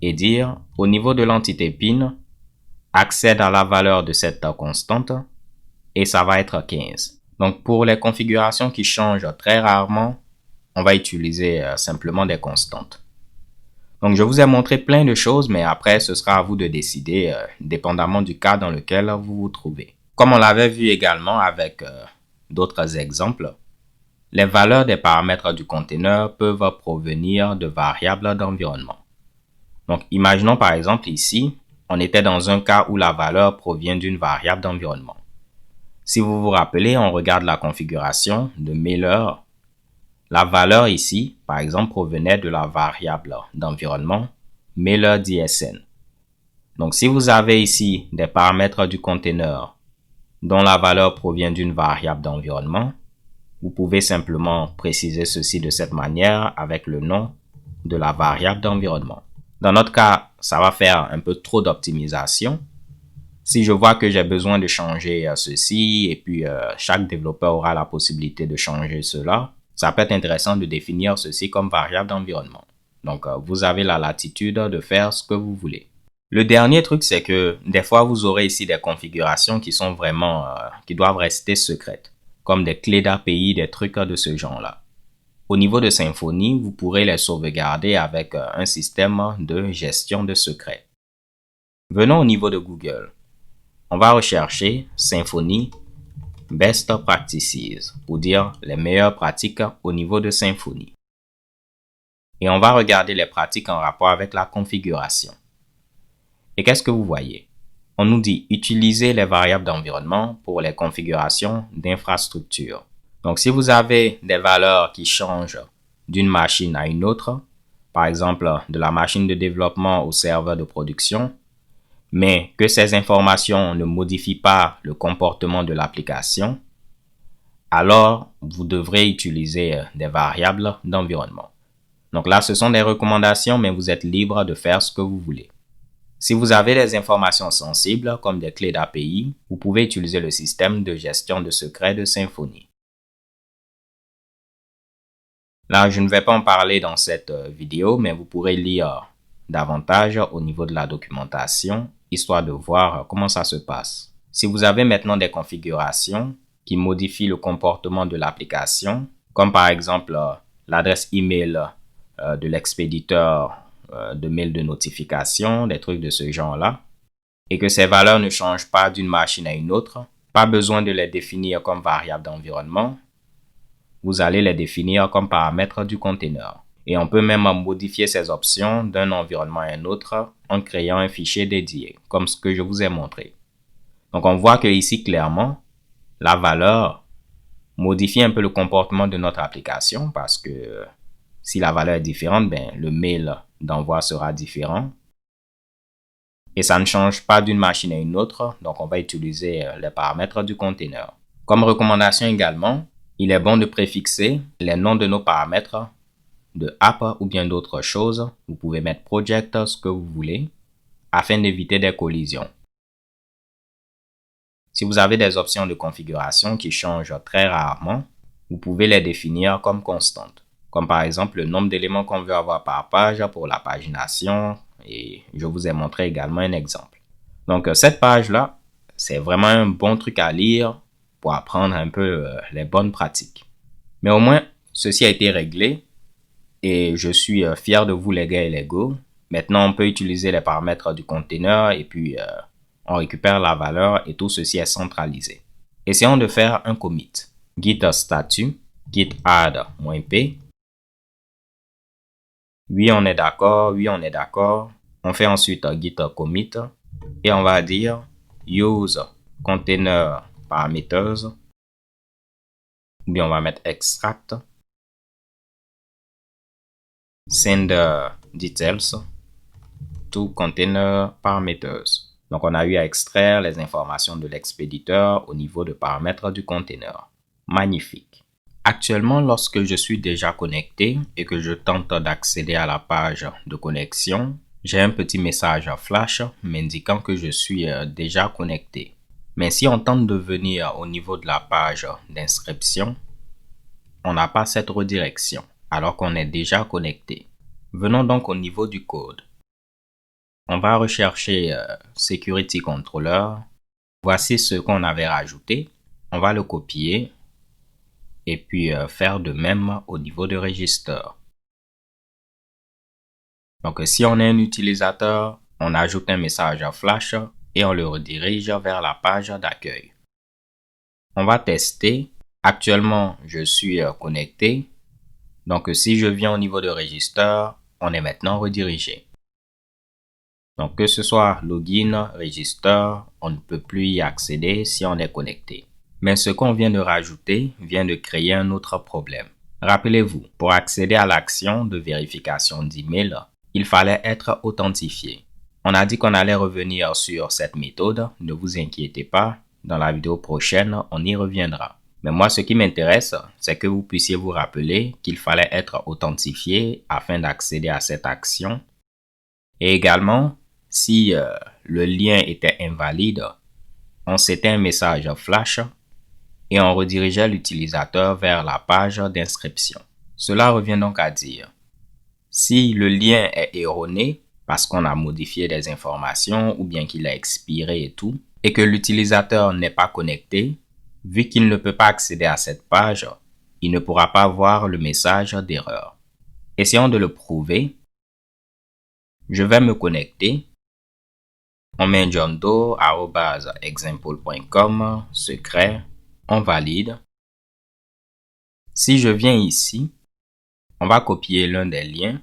et dire au niveau de l'entité pin, accède à la valeur de cette constante et ça va être 15. Donc pour les configurations qui changent très rarement, on va utiliser simplement des constantes. Donc je vous ai montré plein de choses, mais après ce sera à vous de décider dépendamment du cas dans lequel vous vous trouvez. Comme on l'avait vu également avec d'autres exemples, les valeurs des paramètres du conteneur peuvent provenir de variables d'environnement. Donc, imaginons par exemple ici, on était dans un cas où la valeur provient d'une variable d'environnement. Si vous vous rappelez, on regarde la configuration de mailer. La valeur ici, par exemple, provenait de la variable d'environnement mailer_dsn. Donc, si vous avez ici des paramètres du conteneur dont la valeur provient d'une variable d'environnement, vous pouvez simplement préciser ceci de cette manière avec le nom de la variable d'environnement. Dans notre cas, ça va faire un peu trop d'optimisation. Si je vois que j'ai besoin de changer ceci et puis chaque développeur aura la possibilité de changer cela, ça peut être intéressant de définir ceci comme variable d'environnement. Donc, vous avez la latitude de faire ce que vous voulez. Le dernier truc, c'est que des fois, vous aurez ici des configurations qui sont vraiment, qui doivent rester secrètes, comme des clés d'API, des trucs de ce genre-là. Au niveau de Symfony, vous pourrez les sauvegarder avec un système de gestion de secrets. Venons au niveau de Google. On va rechercher Symfony Best Practices pour dire les meilleures pratiques au niveau de Symfony. Et on va regarder les pratiques en rapport avec la configuration. Et qu'est-ce que vous voyez? On nous dit utiliser les variables d'environnement pour les configurations d'infrastructure. Donc, si vous avez des valeurs qui changent d'une machine à une autre, par exemple de la machine de développement au serveur de production, mais que ces informations ne modifient pas le comportement de l'application, alors vous devrez utiliser des variables d'environnement. Donc là, ce sont des recommandations, mais vous êtes libre de faire ce que vous voulez. Si vous avez des informations sensibles, comme des clés d'API, vous pouvez utiliser le système de gestion de secrets de Symfony. Là, je ne vais pas en parler dans cette vidéo, mais vous pourrez lire davantage au niveau de la documentation, histoire de voir comment ça se passe. Si vous avez maintenant des configurations qui modifient le comportement de l'application, comme par exemple l'adresse email de l'expéditeur de mail de notification, des trucs de ce genre-là, et que ces valeurs ne changent pas d'une machine à une autre, pas besoin de les définir comme variables d'environnement. Vous allez les définir comme paramètres du conteneur. Et on peut même modifier ces options d'un environnement à un autre en créant un fichier dédié, comme ce que je vous ai montré. Donc on voit que ici clairement, la valeur modifie un peu le comportement de notre application parce que si la valeur est différente, le mail d'envoi sera différent. Et ça ne change pas d'une machine à une autre, donc on va utiliser les paramètres du container. Comme recommandation également, il est bon de préfixer les noms de nos paramètres de app ou bien d'autres choses. Vous pouvez mettre project, ce que vous voulez, afin d'éviter des collisions. Si vous avez des options de configuration qui changent très rarement, vous pouvez les définir comme constantes, comme par exemple le nombre d'éléments qu'on veut avoir par page pour la pagination, et je vous ai montré également un exemple. Donc cette page-là, c'est vraiment un bon truc à lire pour apprendre un peu les bonnes pratiques. Mais au moins, ceci a été réglé et je suis fier de vous les gars et les go. Maintenant, on peut utiliser les paramètres du container et puis on récupère la valeur et tout ceci est centralisé. Essayons de faire un commit. Git statut, git add-p. Oui, on est d'accord, oui, on est d'accord. On fait ensuite git commit et on va dire use container parameters ou bien on va mettre extract send details to container parameters. Donc on a eu à extraire les informations de l'expéditeur au niveau de paramètres du container. Magnifique. Actuellement, lorsque je suis déjà connecté et que je tente d'accéder à la page de connexion, j'ai un petit message flash m'indiquant que je suis déjà connecté. Mais si on tente de venir au niveau de la page d'inscription, on n'a pas cette redirection alors qu'on est déjà connecté. Venons donc au niveau du code. On va rechercher Security Controller. Voici ce qu'on avait rajouté. On va le copier et puis faire de même au niveau de Register. Donc si on est un utilisateur, on ajoute un message flash et on le redirige vers la page d'accueil. On va tester. Actuellement, je suis connecté. Donc si je viens au niveau de Register, on est maintenant redirigé. Donc que ce soit login, register, on ne peut plus y accéder si on est connecté. Mais ce qu'on vient de rajouter vient de créer un autre problème. Rappelez-vous, pour accéder à l'action de vérification d'email, il fallait être authentifié. On a dit qu'on allait revenir sur cette méthode, ne vous inquiétez pas, dans la vidéo prochaine, on y reviendra. Mais moi, ce qui m'intéresse, c'est que vous puissiez vous rappeler qu'il fallait être authentifié afin d'accéder à cette action. Et également, si le lien était invalide, on s'était un message flash et on redirigeait l'utilisateur vers la page d'inscription. Cela revient donc à dire, si le lien est erroné parce qu'on a modifié des informations ou bien qu'il a expiré et tout, et que l'utilisateur n'est pas connecté, vu qu'il ne peut pas accéder à cette page, il ne pourra pas voir le message d'erreur. Essayons de le prouver. Je vais me connecter. On met johndoe@example.com, secret, on valide. Si je viens ici, on va copier l'un des liens,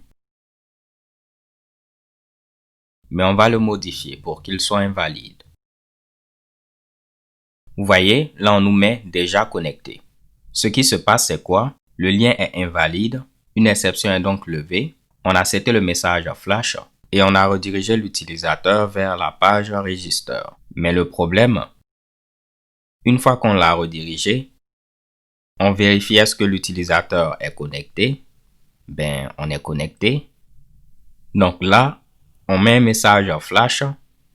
mais on va le modifier pour qu'il soit invalide. Vous voyez, là on nous met déjà connecté. Ce qui se passe, c'est quoi? Le lien est invalide, une exception est donc levée, on a seté le message flash et on a redirigé l'utilisateur vers la page Register. Mais le problème, une fois qu'on l'a redirigé, on vérifie est-ce que l'utilisateur est connecté. On est connecté. Donc là, on met un message flash,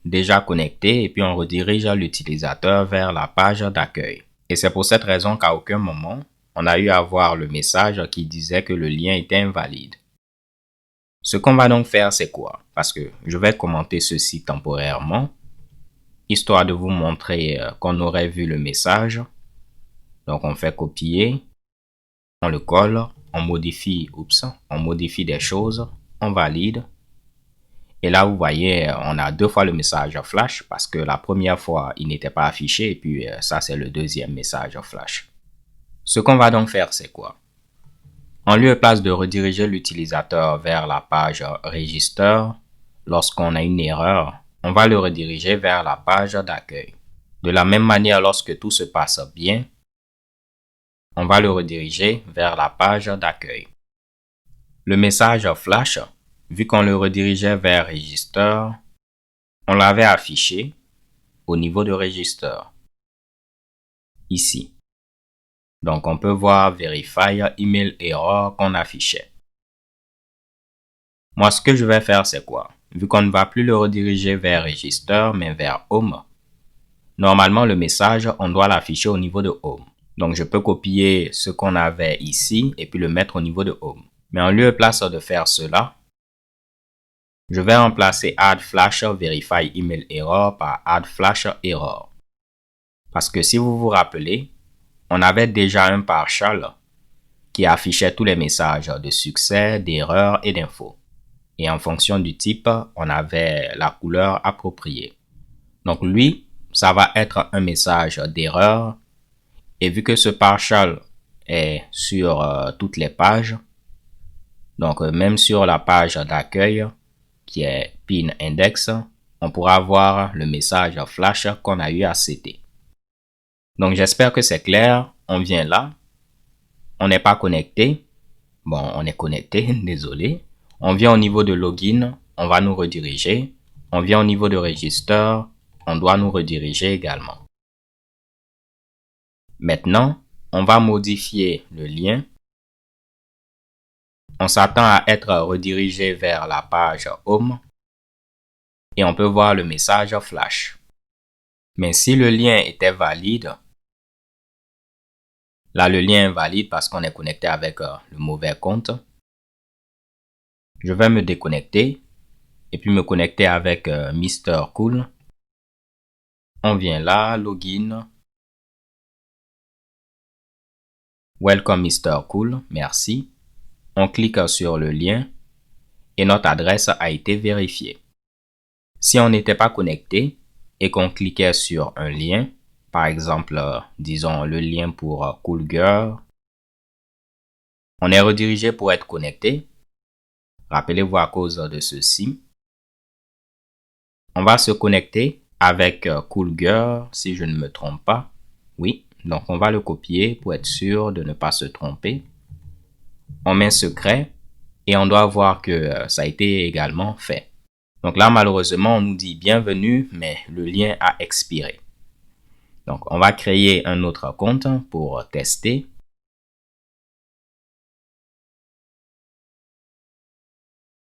déjà connecté, et puis on redirige l'utilisateur vers la page d'accueil. Et c'est pour cette raison qu'à aucun moment, on a eu à voir le message qui disait que le lien était invalide. Ce qu'on va donc faire, c'est quoi? Parce que je vais commenter ceci temporairement, histoire de vous montrer qu'on aurait vu le message. Donc on fait copier, on le colle, on modifie des choses, on valide. Et là, vous voyez, on a deux fois le message flash parce que la première fois, il n'était pas affiché et puis ça, c'est le deuxième message flash. Ce qu'on va donc faire, c'est quoi? En lieu et place de rediriger l'utilisateur vers la page Register, lorsqu'on a une erreur, on va le rediriger vers la page d'accueil. De la même manière, lorsque tout se passe bien, on va le rediriger vers la page d'accueil. Le message flash, vu qu'on le redirigeait vers Register, on l'avait affiché au niveau de Register, ici. Donc, on peut voir Verify Email Error qu'on affichait. Moi, ce que je vais faire, c'est quoi? Vu qu'on ne va plus le rediriger vers Register, mais vers Home, normalement, le message, on doit l'afficher au niveau de Home. Donc, je peux copier ce qu'on avait ici et puis le mettre au niveau de Home. Mais en lieu et place de faire cela, je vais remplacer Add Flash Verify Email Error par Add Flash Error. Parce que si vous vous rappelez, on avait déjà un partial qui affichait tous les messages de succès, d'erreur et d'infos. Et en fonction du type, on avait la couleur appropriée. Donc lui, ça va être un message d'erreur. Et vu que ce partial est sur toutes les pages, donc même sur la page d'accueil qui est pin index, on pourra voir le message flash qu'on a eu à citer. Donc j'espère que c'est clair. On vient là. On n'est pas connecté. Bon, on est connecté, désolé. On vient au niveau de login, on va nous rediriger. On vient au niveau de register, on doit nous rediriger également. Maintenant, on va modifier le lien. On s'attend à être redirigé vers la page Home et on peut voir le message flash. Mais si le lien était valide, là le lien est valide parce qu'on est connecté avec le mauvais compte. Je vais me déconnecter et puis me connecter avec Mr. Cool. On vient là, login. Welcome Mr. Cool, merci. On clique sur le lien et notre adresse a été vérifiée. Si on n'était pas connecté et qu'on cliquait sur un lien, par exemple, disons le lien pour Cool Girl, on est redirigé pour être connecté. Rappelez-vous à cause de ceci. On va se connecter avec Cool Girl, si je ne me trompe pas. Oui, donc on va le copier pour être sûr de ne pas se tromper. On met secret et on doit voir que ça a été également fait. Donc là, malheureusement, on nous dit bienvenue, mais le lien a expiré. Donc, on va créer un autre compte pour tester.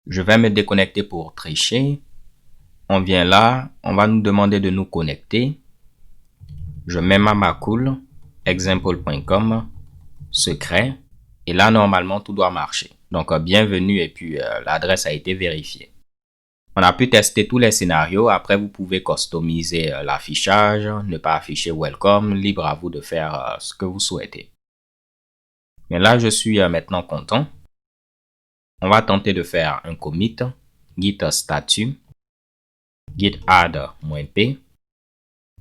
Je vais me déconnecter pour tricher. On vient là, on va nous demander de nous connecter. Je mets Mamacool, example.com, secret. Et là, normalement, tout doit marcher. Donc, bienvenue et puis l'adresse a été vérifiée. On a pu tester tous les scénarios. Après, vous pouvez customiser l'affichage, ne pas afficher welcome, libre à vous de faire ce que vous souhaitez. Mais là, je suis maintenant content. On va tenter de faire un commit, git statut, git add-p.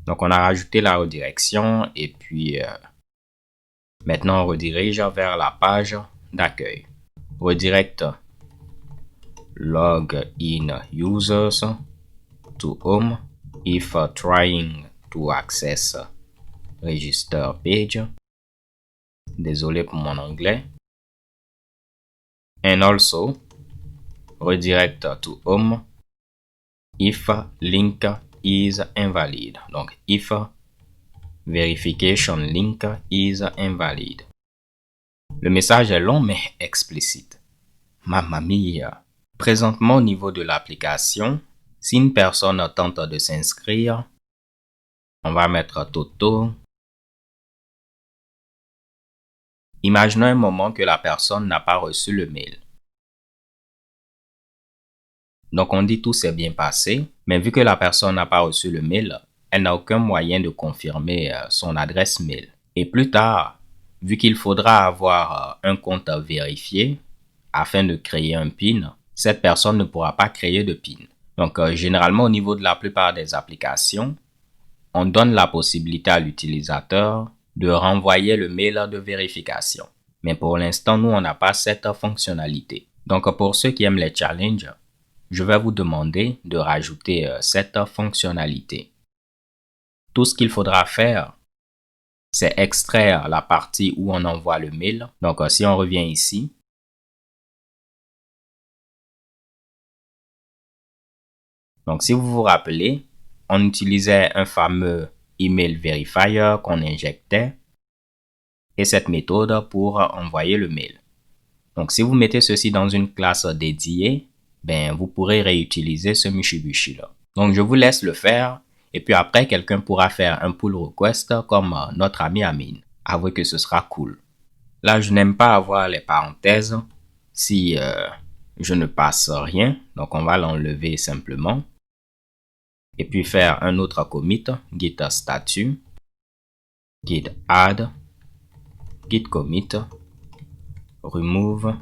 Donc, on a rajouté la redirection et puis maintenant, on redirige vers la page d'accueil. Redirect log in users to home if trying to access register page. Désolé pour mon anglais. And also redirect to home if link is invalid. Donc if verification link is invalid. Le message est long mais explicite. Mamma mia! Présentement, au niveau de l'application, si une personne tente de s'inscrire, on va mettre Toto. Imaginons un moment que la personne n'a pas reçu le mail. Donc, on dit tout s'est bien passé, mais vu que la personne n'a pas reçu le mail, elle n'a aucun moyen de confirmer son adresse mail. Et plus tard, vu qu'il faudra avoir un compte vérifié afin de créer un PIN, cette personne ne pourra pas créer de PIN. Donc, généralement, au niveau de la plupart des applications, on donne la possibilité à l'utilisateur de renvoyer le mail de vérification. Mais pour l'instant, nous, on n'a pas cette fonctionnalité. Donc, pour ceux qui aiment les challenges, je vais vous demander de rajouter cette fonctionnalité. Tout ce qu'il faudra faire, c'est extraire la partie où on envoie le mail. Donc, si on revient ici, donc si vous vous rappelez, on utilisait un fameux email verifier qu'on injectait et cette méthode pour envoyer le mail. Donc, si vous mettez ceci dans une classe dédiée, vous pourrez réutiliser ce Mushibushi là. Donc, je vous laisse le faire et puis après, quelqu'un pourra faire un pull request comme notre ami Amin. Avouez que ce sera cool. Là, je n'aime pas avoir les parenthèses si je ne passe rien. Donc, on va l'enlever simplement. Et puis faire un autre commit, git statut, git add, git commit, remove,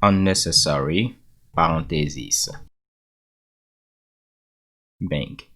unnecessary, parenthesis. Bang.